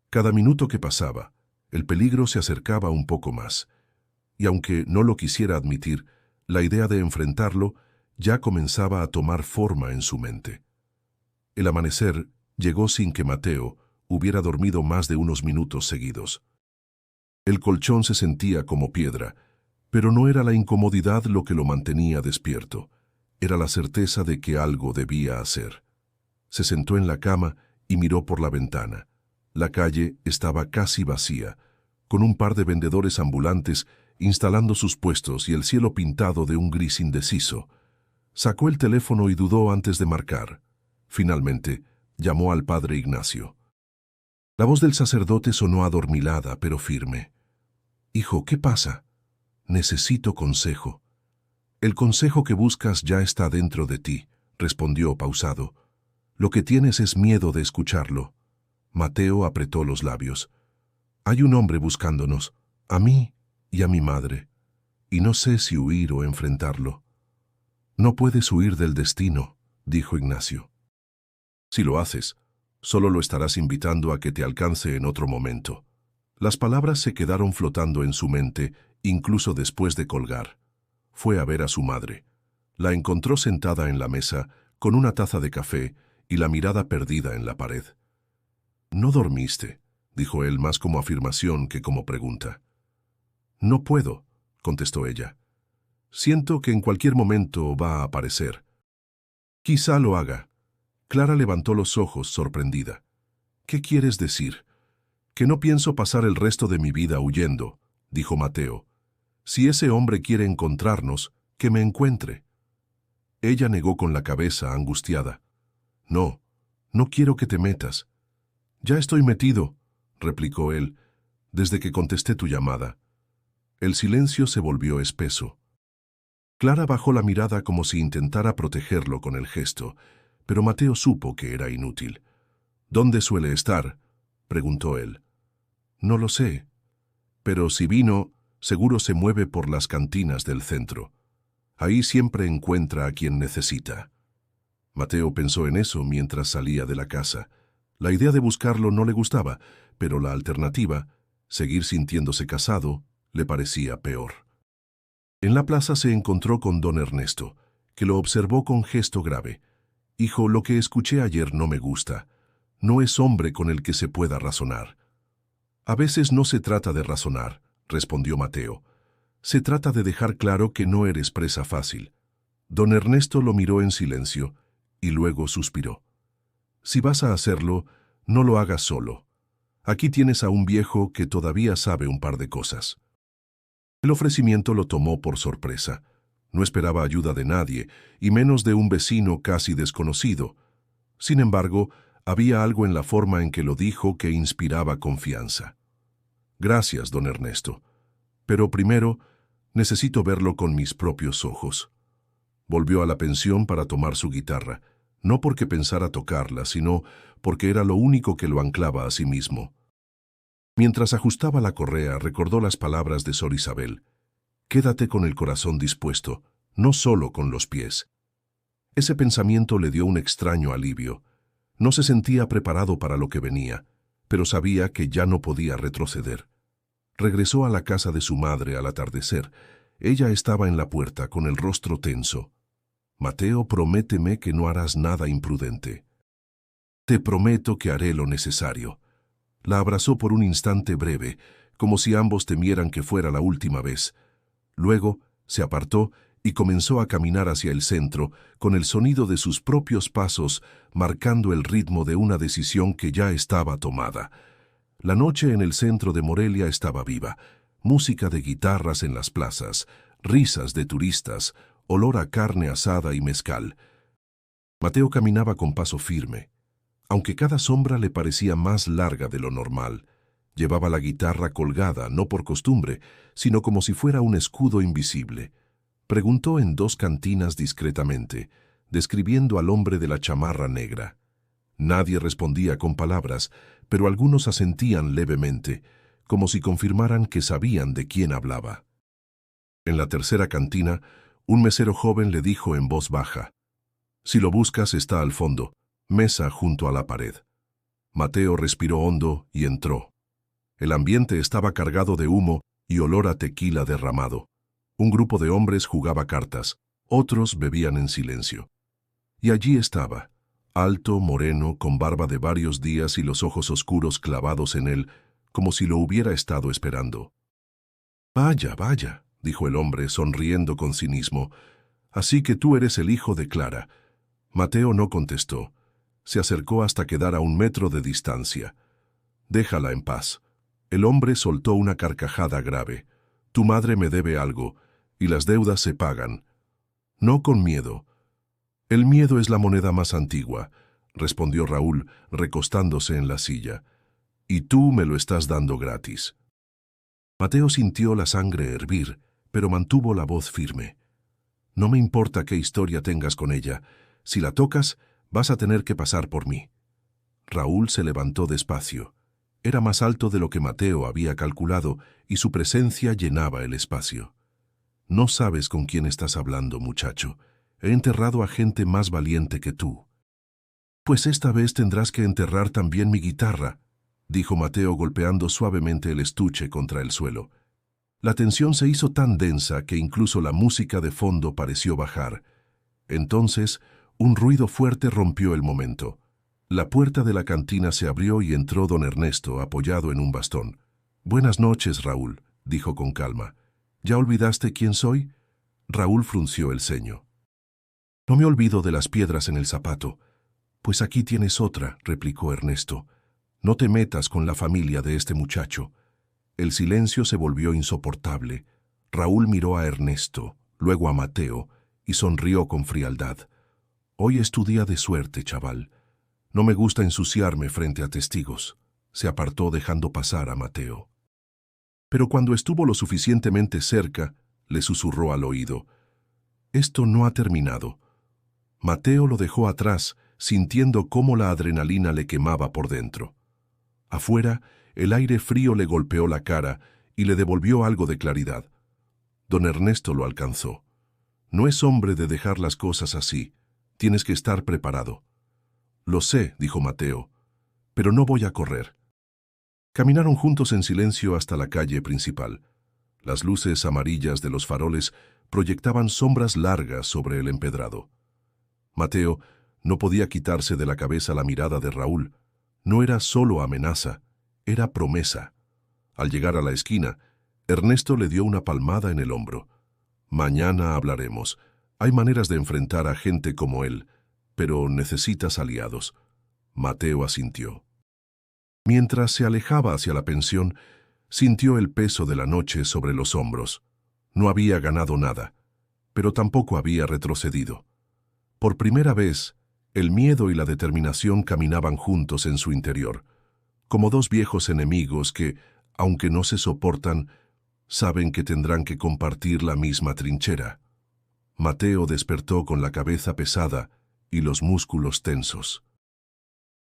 Cada minuto que pasaba, el peligro se acercaba un poco más. Y aunque no lo quisiera admitir, la idea de enfrentarlo ya comenzaba a tomar forma en su mente. El amanecer llegó sin que Mateo hubiera dormido más de unos minutos seguidos. El colchón se sentía como piedra, pero no era la incomodidad lo que lo mantenía despierto. Era la certeza de que algo debía hacer. Se sentó en la cama y miró por la ventana. La calle estaba casi vacía, con un par de vendedores ambulantes instalando sus puestos y el cielo pintado de un gris indeciso. Sacó el teléfono y dudó antes de marcar. Finalmente, llamó al padre Ignacio. La voz del sacerdote sonó adormilada, pero firme. «Hijo, ¿qué pasa? Necesito consejo». «El consejo que buscas ya está dentro de ti», respondió pausado. «Lo que tienes es miedo de escucharlo». Mateo apretó los labios. «Hay un hombre buscándonos, a mí y a mi madre, y no sé si huir o enfrentarlo». «No puedes huir del destino», dijo Ignacio. «Si lo haces, solo lo estarás invitando a que te alcance en otro momento». Las palabras se quedaron flotando en su mente, incluso después de colgar. Fue a ver a su madre. La encontró sentada en la mesa, con una taza de café y la mirada perdida en la pared. «¿No dormiste?», dijo él más como afirmación que como pregunta. «No puedo», contestó ella. «Siento que en cualquier momento va a aparecer». «Quizá lo haga». Clara levantó los ojos, sorprendida. «¿Qué quieres decir?» «Que no pienso pasar el resto de mi vida huyendo», dijo Mateo. «Si ese hombre quiere encontrarnos, que me encuentre». Ella negó con la cabeza, angustiada. «No, no quiero que te metas». «Ya estoy metido», replicó él, «desde que contesté tu llamada». El silencio se volvió espeso. Clara bajó la mirada como si intentara protegerlo con el gesto, pero Mateo supo que era inútil. «¿Dónde suele estar?», preguntó él. «No lo sé, pero si vino, seguro se mueve por las cantinas del centro. Ahí siempre encuentra a quien necesita». Mateo pensó en eso mientras salía de la casa. La idea de buscarlo no le gustaba, pero la alternativa, seguir sintiéndose casado, le parecía peor. En la plaza se encontró con don Ernesto, que lo observó con gesto grave. «Hijo, lo que escuché ayer no me gusta. No es hombre con el que se pueda razonar». «A veces no se trata de razonar», respondió Mateo. «Se trata de dejar claro que no eres presa fácil». Don Ernesto lo miró en silencio y luego suspiró. «Si vas a hacerlo, no lo hagas solo. Aquí tienes a un viejo que todavía sabe un par de cosas». El ofrecimiento lo tomó por sorpresa. No esperaba ayuda de nadie, y menos de un vecino casi desconocido. Sin embargo, había algo en la forma en que lo dijo que inspiraba confianza. «Gracias, don Ernesto. Pero primero, necesito verlo con mis propios ojos». Volvió a la pensión para tomar su guitarra, no porque pensara tocarla, sino porque era lo único que lo anclaba a sí mismo. Mientras ajustaba la correa, recordó las palabras de Sor Isabel. «Quédate con el corazón dispuesto, no solo con los pies». Ese pensamiento le dio un extraño alivio. No se sentía preparado para lo que venía, pero sabía que ya no podía retroceder. Regresó a la casa de su madre al atardecer. Ella estaba en la puerta con el rostro tenso. «Mateo, prométeme que no harás nada imprudente». «Te prometo que haré lo necesario». La abrazó por un instante breve, como si ambos temieran que fuera la última vez. Luego se apartó y comenzó a caminar hacia el centro, con el sonido de sus propios pasos marcando el ritmo de una decisión que ya estaba tomada. La noche en el centro de Morelia estaba viva. Música de guitarras en las plazas, risas de turistas, olor a carne asada y mezcal. Mateo caminaba con paso firme. Aunque cada sombra le parecía más larga de lo normal, llevaba la guitarra colgada, no por costumbre, sino como si fuera un escudo invisible. Preguntó en 2 cantinas discretamente, describiendo al hombre de la chamarra negra. Nadie respondía con palabras, pero algunos asentían levemente, como si confirmaran que sabían de quién hablaba. En la tercera cantina, un mesero joven le dijo en voz baja: «Si lo buscas, está al fondo, mesa junto a la pared». Mateo respiró hondo y entró. El ambiente estaba cargado de humo y olor a tequila derramado. Un grupo de hombres jugaba cartas, otros bebían en silencio. Y allí estaba, alto, moreno, con barba de varios días y los ojos oscuros clavados en él, como si lo hubiera estado esperando. Vaya, vaya, dijo el hombre, sonriendo con cinismo. Así que tú eres el hijo de Clara. Mateo no contestó. Se acercó hasta quedar a 1 metro de distancia. Déjala en paz. El hombre soltó una carcajada grave. Tu madre me debe algo, y las deudas se pagan. No con miedo. El miedo es la moneda más antigua, respondió Raúl, recostándose en la silla. Y tú me lo estás dando gratis. Mateo sintió la sangre hervir, pero mantuvo la voz firme. No me importa qué historia tengas con ella. Si la tocas, vas a tener que pasar por mí. Raúl se levantó despacio. Era más alto de lo que Mateo había calculado y su presencia llenaba el espacio. No sabes con quién estás hablando, muchacho. He enterrado a gente más valiente que tú. Pues esta vez tendrás que enterrar también mi guitarra, dijo Mateo golpeando suavemente el estuche contra el suelo. La tensión se hizo tan densa que incluso la música de fondo pareció bajar. Entonces, un ruido fuerte rompió el momento. La puerta de la cantina se abrió y entró don Ernesto, apoyado en un bastón. «Buenas noches, Raúl», dijo con calma. «¿Ya olvidaste quién soy?» Raúl frunció el ceño. «No me olvido de las piedras en el zapato». «Pues aquí tienes otra», replicó Ernesto. «No te metas con la familia de este muchacho». El silencio se volvió insoportable. Raúl miró a Ernesto, luego a Mateo, y sonrió con frialdad. «Hoy es tu día de suerte, chaval. No me gusta ensuciarme frente a testigos». Se apartó dejando pasar a Mateo. Pero cuando estuvo lo suficientemente cerca, le susurró al oído. «Esto no ha terminado». Mateo lo dejó atrás, sintiendo cómo la adrenalina le quemaba por dentro. Afuera, el aire frío le golpeó la cara y le devolvió algo de claridad. Don Ernesto lo alcanzó. «No es hombre de dejar las cosas así. Tienes que estar preparado». «Lo sé», dijo Mateo, «pero no voy a correr». Caminaron juntos en silencio hasta la calle principal. Las luces amarillas de los faroles proyectaban sombras largas sobre el empedrado. Mateo no podía quitarse de la cabeza la mirada de Raúl. No era solo amenaza, era promesa. Al llegar a la esquina, Ernesto le dio una palmada en el hombro. «Mañana hablaremos. Hay maneras de enfrentar a gente como él, pero necesitas aliados». Mateo asintió. Mientras se alejaba hacia la pensión, sintió el peso de la noche sobre los hombros. No había ganado nada, pero tampoco había retrocedido. Por primera vez, el miedo y la determinación caminaban juntos en su interior, como dos viejos enemigos que, aunque no se soportan, saben que tendrán que compartir la misma trinchera. Mateo despertó con la cabeza pesada y los músculos tensos.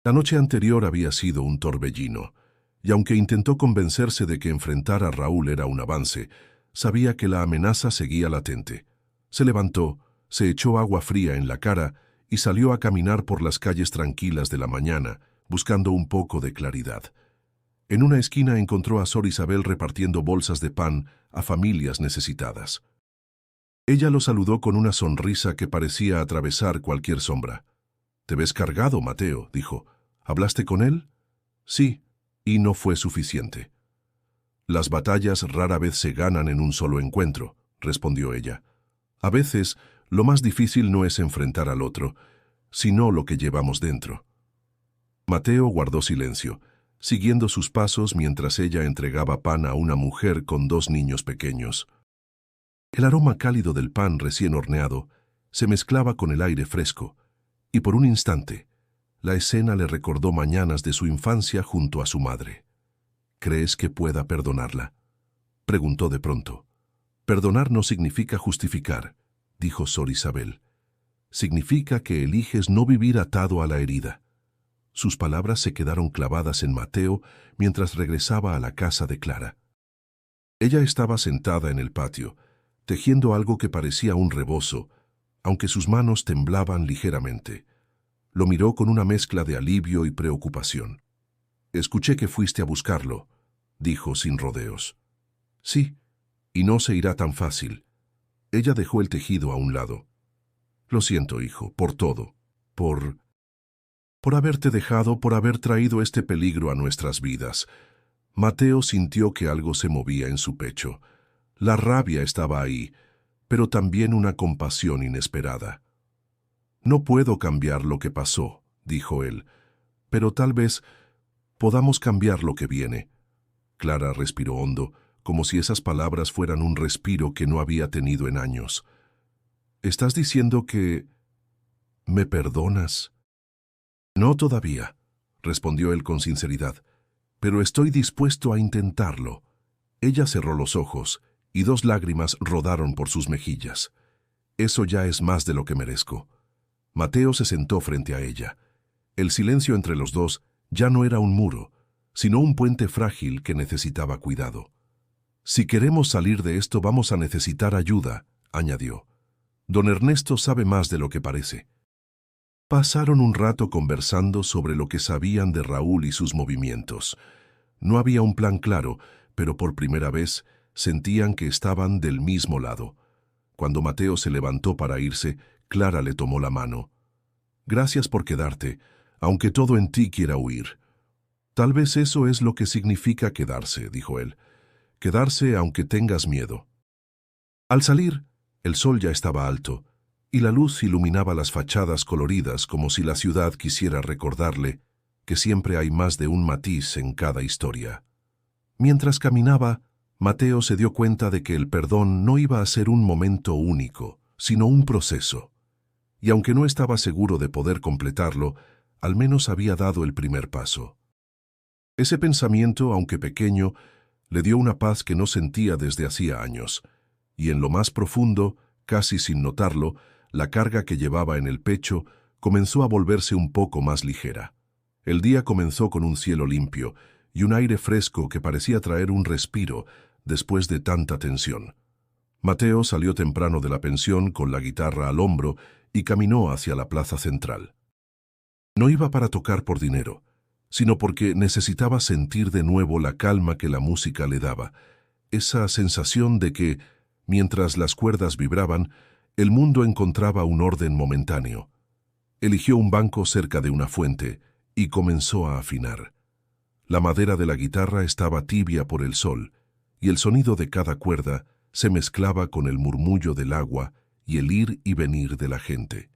La noche anterior había sido un torbellino, y aunque intentó convencerse de que enfrentar a Raúl era un avance, sabía que la amenaza seguía latente. Se levantó, se echó agua fría en la cara y salió a caminar por las calles tranquilas de la mañana, buscando un poco de claridad. En una esquina encontró a Sor Isabel repartiendo bolsas de pan a familias necesitadas. Ella lo saludó con una sonrisa que parecía atravesar cualquier sombra. «Te ves cargado, Mateo», dijo. «¿Hablaste con él?» «Sí, y no fue suficiente». «Las batallas rara vez se ganan en un solo encuentro», respondió ella. «A veces, lo más difícil no es enfrentar al otro, sino lo que llevamos dentro». Mateo guardó silencio, siguiendo sus pasos mientras ella entregaba pan a una mujer con 2 niños pequeños. El aroma cálido del pan recién horneado se mezclaba con el aire fresco, y por un instante, la escena le recordó mañanas de su infancia junto a su madre. «¿Crees que pueda perdonarla?», preguntó de pronto. «Perdonar no significa justificar», dijo Sor Isabel. «Significa que eliges no vivir atado a la herida». Sus palabras se quedaron clavadas en Mateo mientras regresaba a la casa de Clara. Ella estaba sentada en el patio, tejiendo algo que parecía un rebozo, aunque sus manos temblaban ligeramente. Lo miró con una mezcla de alivio y preocupación. «Escuché que fuiste a buscarlo», dijo sin rodeos. «Sí, y no se irá tan fácil». Ella dejó el tejido a un lado. «Lo siento, hijo, por todo, por haberte dejado, por haber traído este peligro a nuestras vidas». Mateo sintió que algo se movía en su pecho. La rabia estaba ahí, pero también una compasión inesperada. «No puedo cambiar lo que pasó», dijo él, «pero tal vez podamos cambiar lo que viene». Clara respiró hondo, como si esas palabras fueran un respiro que no había tenido en años. «¿Estás diciendo que me perdonas?» «No todavía», respondió él con sinceridad, «pero estoy dispuesto a intentarlo». Ella cerró los ojos y 2 lágrimas rodaron por sus mejillas. «Eso ya es más de lo que merezco». Mateo se sentó frente a ella. El silencio entre los dos ya no era un muro, sino un puente frágil que necesitaba cuidado. «Si queremos salir de esto vamos a necesitar ayuda», añadió. «Don Ernesto sabe más de lo que parece». Pasaron un rato conversando sobre lo que sabían de Raúl y sus movimientos. No había un plan claro, pero por primera vez sentían que estaban del mismo lado. Cuando Mateo se levantó para irse, Clara le tomó la mano. «Gracias por quedarte, aunque todo en ti quiera huir». «Tal vez eso es lo que significa quedarse», dijo él. «Quedarse aunque tengas miedo». Al salir, el sol ya estaba alto, y la luz iluminaba las fachadas coloridas como si la ciudad quisiera recordarle que siempre hay más de un matiz en cada historia. Mientras caminaba, Mateo se dio cuenta de que el perdón no iba a ser un momento único, sino un proceso. Y aunque no estaba seguro de poder completarlo, al menos había dado el primer paso. Ese pensamiento, aunque pequeño, le dio una paz que no sentía desde hacía años, y en lo más profundo, casi sin notarlo, la carga que llevaba en el pecho comenzó a volverse un poco más ligera. El día comenzó con un cielo limpio y un aire fresco que parecía traer un respiro después de tanta tensión. Mateo salió temprano de la pensión con la guitarra al hombro y caminó hacia la plaza central. No iba para tocar por dinero, sino porque necesitaba sentir de nuevo la calma que la música le daba, esa sensación de que, mientras las cuerdas vibraban, el mundo encontraba un orden momentáneo. Eligió un banco cerca de una fuente y comenzó a afinar. La madera de la guitarra estaba tibia por el sol, y el sonido de cada cuerda se mezclaba con el murmullo del agua y el ir y venir de la gente.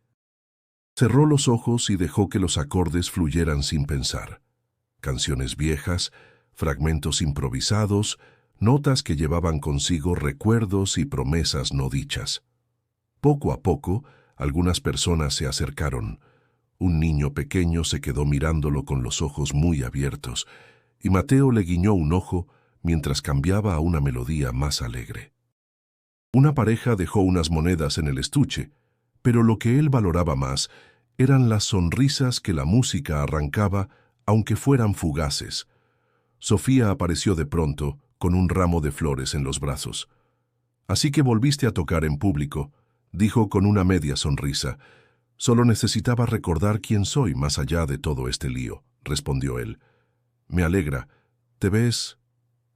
Cerró los ojos y dejó que los acordes fluyeran sin pensar. Canciones viejas, fragmentos improvisados, notas que llevaban consigo recuerdos y promesas no dichas. Poco a poco, algunas personas se acercaron. Un niño pequeño se quedó mirándolo con los ojos muy abiertos, y Mateo le guiñó un ojo mientras cambiaba a una melodía más alegre. Una pareja dejó unas monedas en el estuche, pero lo que él valoraba más eran las sonrisas que la música arrancaba, aunque fueran fugaces. Sofía apareció de pronto, con un ramo de flores en los brazos. «Así que volviste a tocar en público», dijo con una media sonrisa. «Solo necesitaba recordar quién soy más allá de todo este lío», respondió él. «Me alegra. Te ves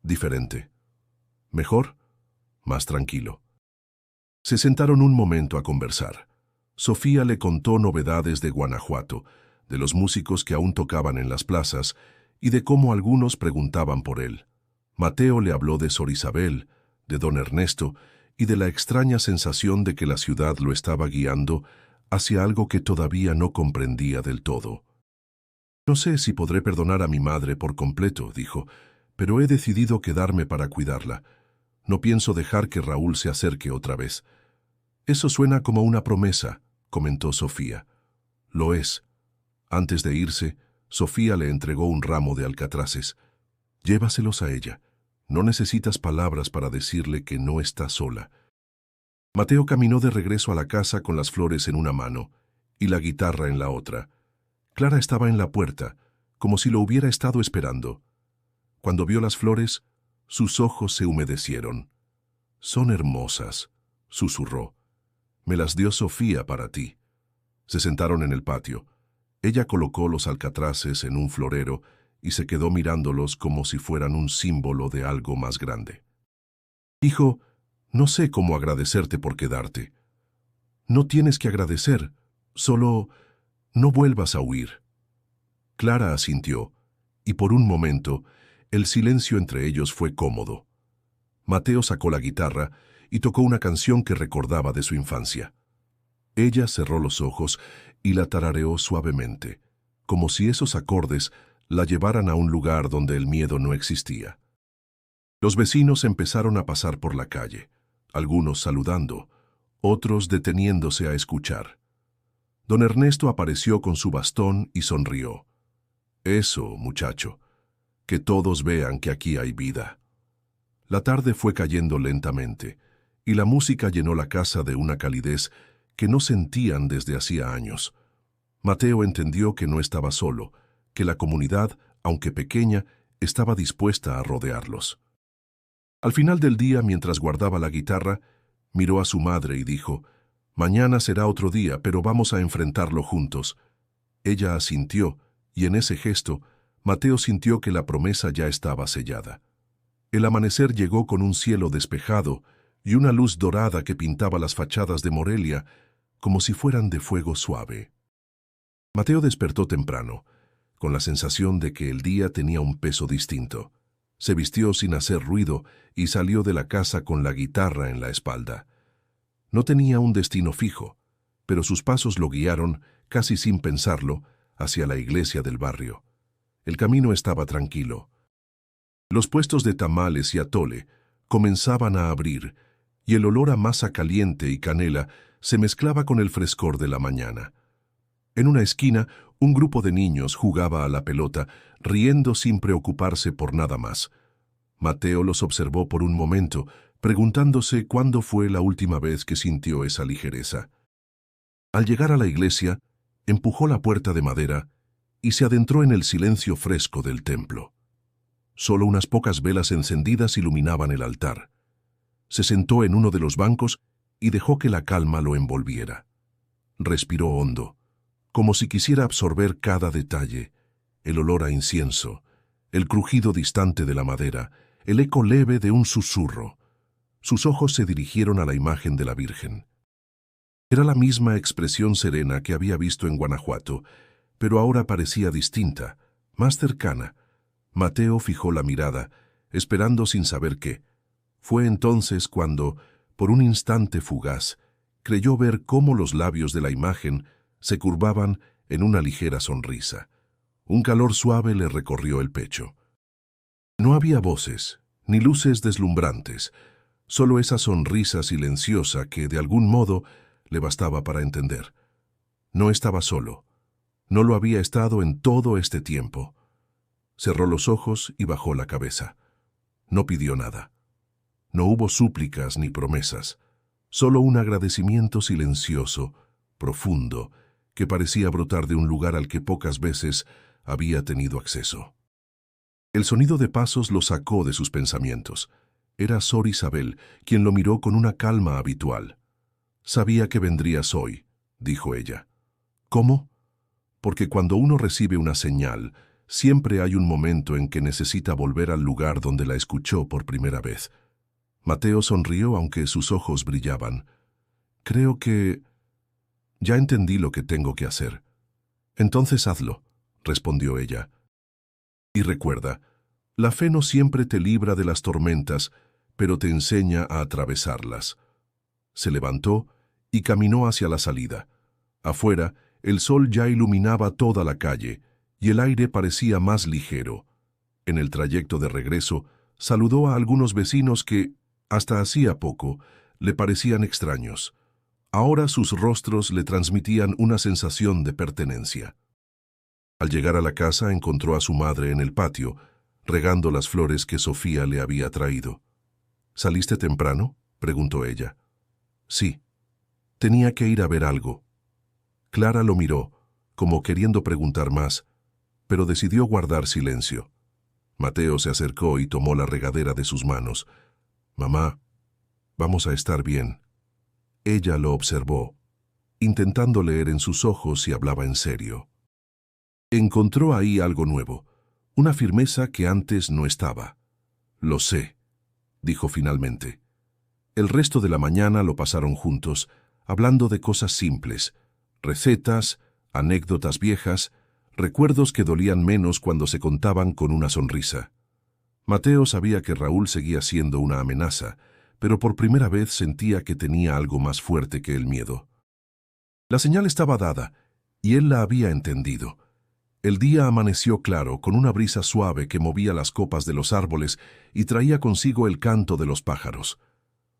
diferente. ¿Mejor? Más tranquilo». Se sentaron un momento a conversar. Sofía le contó novedades de Guanajuato, de los músicos que aún tocaban en las plazas y de cómo algunos preguntaban por él. Mateo le habló de Sor Isabel, de don Ernesto y de la extraña sensación de que la ciudad lo estaba guiando hacia algo que todavía no comprendía del todo. «No sé si podré perdonar a mi madre por completo», dijo, «pero he decidido quedarme para cuidarla. No pienso dejar que Raúl se acerque otra vez». «Eso suena como una promesa», comentó Sofía. «Lo es». Antes de irse, Sofía le entregó un ramo de alcatraces. «Llévaselos a ella. No necesitas palabras para decirle que no está sola». Mateo caminó de regreso a la casa con las flores en una mano y la guitarra en la otra. Clara estaba en la puerta, como si lo hubiera estado esperando. Cuando vio las flores, sus ojos se humedecieron. «Son hermosas», susurró. «Me las dio Sofía para ti». Se sentaron en el patio. Ella colocó los alcatraces en un florero y se quedó mirándolos como si fueran un símbolo de algo más grande. «Hijo, no sé cómo agradecerte por quedarte». «No tienes que agradecer, solo no vuelvas a huir». Clara asintió, y por un momento el silencio entre ellos fue cómodo. Mateo sacó la guitarra y tocó una canción que recordaba de su infancia. Ella cerró los ojos y la tarareó suavemente, como si esos acordes la llevaran a un lugar donde el miedo no existía. Los vecinos empezaron a pasar por la calle, algunos saludando, otros deteniéndose a escuchar. Don Ernesto apareció con su bastón y sonrió. «Eso, muchacho, que todos vean que aquí hay vida». La tarde fue cayendo lentamente, y la música llenó la casa de una calidez que no sentían desde hacía años. Mateo entendió que no estaba solo, que la comunidad, aunque pequeña, estaba dispuesta a rodearlos. Al final del día, mientras guardaba la guitarra, miró a su madre y dijo: «Mañana será otro día, pero vamos a enfrentarlo juntos». Ella asintió, y en ese gesto, Mateo sintió que la promesa ya estaba sellada. El amanecer llegó con un cielo despejado y una luz dorada que pintaba las fachadas de Morelia como si fueran de fuego suave. Mateo despertó temprano, con la sensación de que el día tenía un peso distinto. Se vistió sin hacer ruido y salió de la casa con la guitarra en la espalda. No tenía un destino fijo, pero sus pasos lo guiaron, casi sin pensarlo, hacia la iglesia del barrio. El camino estaba tranquilo. Los puestos de tamales y atole comenzaban a abrir, y el olor a masa caliente y canela se mezclaba con el frescor de la mañana. En una esquina, un grupo de niños jugaba a la pelota, riendo sin preocuparse por nada más. Mateo los observó por un momento, preguntándose cuándo fue la última vez que sintió esa ligereza. Al llegar a la iglesia, empujó la puerta de madera y se adentró en el silencio fresco del templo. Solo unas pocas velas encendidas iluminaban el altar. Se sentó en uno de los bancos y dejó que la calma lo envolviera. Respiró hondo, como si quisiera absorber cada detalle: el olor a incienso, el crujido distante de la madera, el eco leve de un susurro. Sus ojos se dirigieron a la imagen de la Virgen. Era la misma expresión serena que había visto en Guanajuato, pero ahora parecía distinta, más cercana. Mateo fijó la mirada, esperando sin saber qué. Fue entonces cuando, por un instante fugaz, creyó ver cómo los labios de la imagen se curvaban en una ligera sonrisa. Un calor suave le recorrió el pecho. No había voces, ni luces deslumbrantes, solo esa sonrisa silenciosa que, de algún modo, le bastaba para entender. No estaba solo. No lo había estado en todo este tiempo. Cerró los ojos y bajó la cabeza. No pidió nada. No hubo súplicas ni promesas, solo un agradecimiento silencioso, profundo, que parecía brotar de un lugar al que pocas veces había tenido acceso. El sonido de pasos lo sacó de sus pensamientos. Era Sor Isabel, quien lo miró con una calma habitual. «Sabía que vendrías hoy», dijo ella. «¿Cómo?» «Porque cuando uno recibe una señal, siempre hay un momento en que necesita volver al lugar donde la escuchó por primera vez». Mateo sonrió aunque sus ojos brillaban. «Creo que... ya entendí lo que tengo que hacer». «Entonces hazlo», respondió ella. «Y recuerda, la fe no siempre te libra de las tormentas, pero te enseña a atravesarlas». Se levantó y caminó hacia la salida. Afuera, el sol ya iluminaba toda la calle y el aire parecía más ligero. En el trayecto de regreso, saludó a algunos vecinos que, hasta hacía poco, le parecían extraños. Ahora sus rostros le transmitían una sensación de pertenencia. Al llegar a la casa encontró a su madre en el patio, regando las flores que Sofía le había traído. «¿Saliste temprano?», preguntó ella. «Sí. Tenía que ir a ver algo». Clara lo miró, como queriendo preguntar más, pero decidió guardar silencio. Mateo se acercó y tomó la regadera de sus manos. «Mamá, vamos a estar bien». Ella lo observó, intentando leer en sus ojos si hablaba en serio. Encontró ahí algo nuevo, una firmeza que antes no estaba. «Lo sé», dijo finalmente. El resto de la mañana lo pasaron juntos, hablando de cosas simples, recetas, anécdotas viejas, recuerdos que dolían menos cuando se contaban con una sonrisa. Mateo sabía que Raúl seguía siendo una amenaza, pero por primera vez sentía que tenía algo más fuerte que el miedo. La señal estaba dada, y él la había entendido. El día amaneció claro, con una brisa suave que movía las copas de los árboles y traía consigo el canto de los pájaros.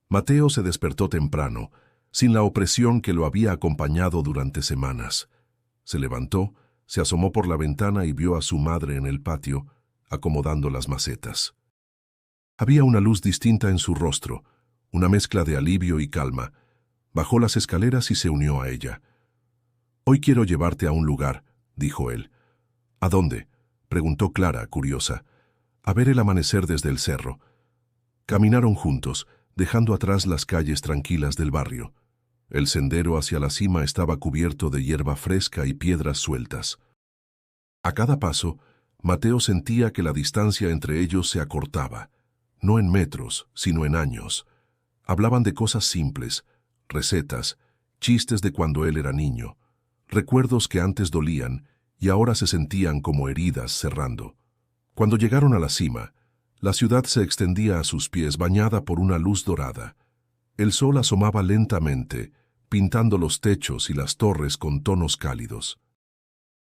Mateo se despertó temprano, sin la opresión que lo había acompañado durante semanas. Se levantó, se asomó por la ventana y vio a su madre en el patio, acomodando las macetas. Había una luz distinta en su rostro, una mezcla de alivio y calma. Bajó las escaleras y se unió a ella. «Hoy quiero llevarte a un lugar», dijo él. «¿A dónde?», preguntó Clara, curiosa. «A ver el amanecer desde el cerro». Caminaron juntos, dejando atrás las calles tranquilas del barrio. El sendero hacia la cima estaba cubierto de hierba fresca y piedras sueltas. A cada paso, Mateo sentía que la distancia entre ellos se acortaba, no en metros, sino en años. Hablaban de cosas simples, recetas, chistes de cuando él era niño, recuerdos que antes dolían y ahora se sentían como heridas cerrando. Cuando llegaron a la cima, la ciudad se extendía a sus pies bañada por una luz dorada. El sol asomaba lentamente, pintando los techos y las torres con tonos cálidos.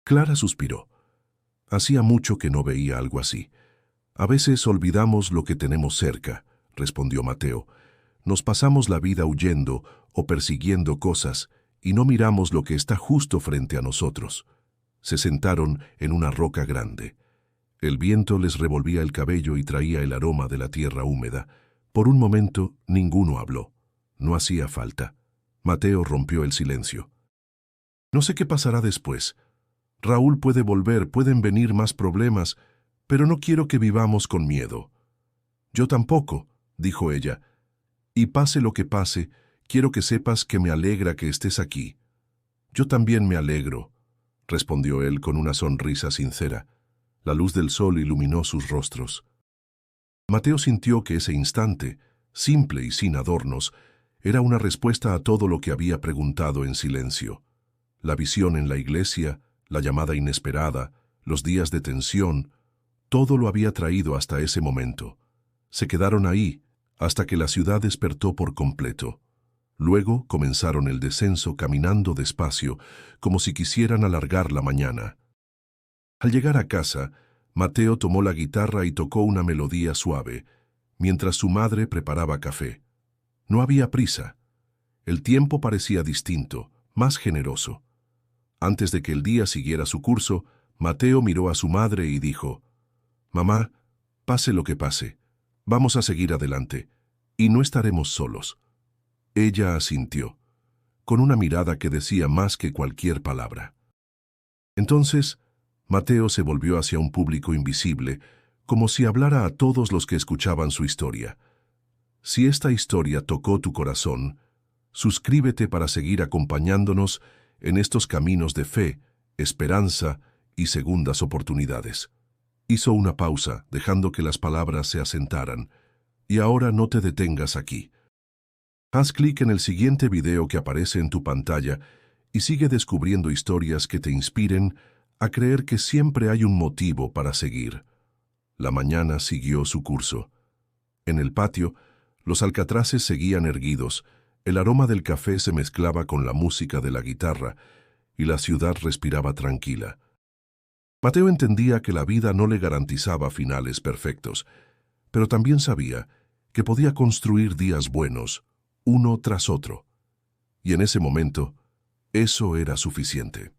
Clara suspiró. Hacía mucho que no veía algo así. «A veces olvidamos lo que tenemos cerca», respondió Mateo. «Nos pasamos la vida huyendo o persiguiendo cosas y no miramos lo que está justo frente a nosotros». Se sentaron en una roca grande. El viento les revolvía el cabello y traía el aroma de la tierra húmeda. Por un momento, ninguno habló. No hacía falta. Mateo rompió el silencio. «No sé qué pasará después. Raúl puede volver, pueden venir más problemas, pero no quiero que vivamos con miedo». «Yo tampoco», dijo ella. «Y pase lo que pase, quiero que sepas que me alegra que estés aquí». «Yo también me alegro», respondió él con una sonrisa sincera. La luz del sol iluminó sus rostros. Mateo sintió que ese instante, simple y sin adornos, era una respuesta a todo lo que había preguntado en silencio. La visión en la iglesia, la llamada inesperada, los días de tensión, todo lo había traído hasta ese momento. Se quedaron ahí hasta que la ciudad despertó por completo. Luego comenzaron el descenso caminando despacio, como si quisieran alargar la mañana. Al llegar a casa, Mateo tomó la guitarra y tocó una melodía suave, mientras su madre preparaba café. No había prisa. El tiempo parecía distinto, más generoso. Antes de que el día siguiera su curso, Mateo miró a su madre y dijo: «Mamá, pase lo que pase, vamos a seguir adelante, y no estaremos solos». Ella asintió, con una mirada que decía más que cualquier palabra. Entonces, Mateo se volvió hacia un público invisible, como si hablara a todos los que escuchaban su historia. Si esta historia tocó tu corazón, suscríbete para seguir acompañándonos en estos caminos de fe, esperanza y segundas oportunidades. Hizo una pausa, dejando que las palabras se asentaran. Y ahora no te detengas aquí. Haz clic en el siguiente video que aparece en tu pantalla y sigue descubriendo historias que te inspiren a creer que siempre hay un motivo para seguir. La mañana siguió su curso. En el patio, los alcatraces seguían erguidos, el aroma del café se mezclaba con la música de la guitarra y la ciudad respiraba tranquila. Mateo entendía que la vida no le garantizaba finales perfectos, pero también sabía que podía construir días buenos, uno tras otro. Y en ese momento, eso era suficiente.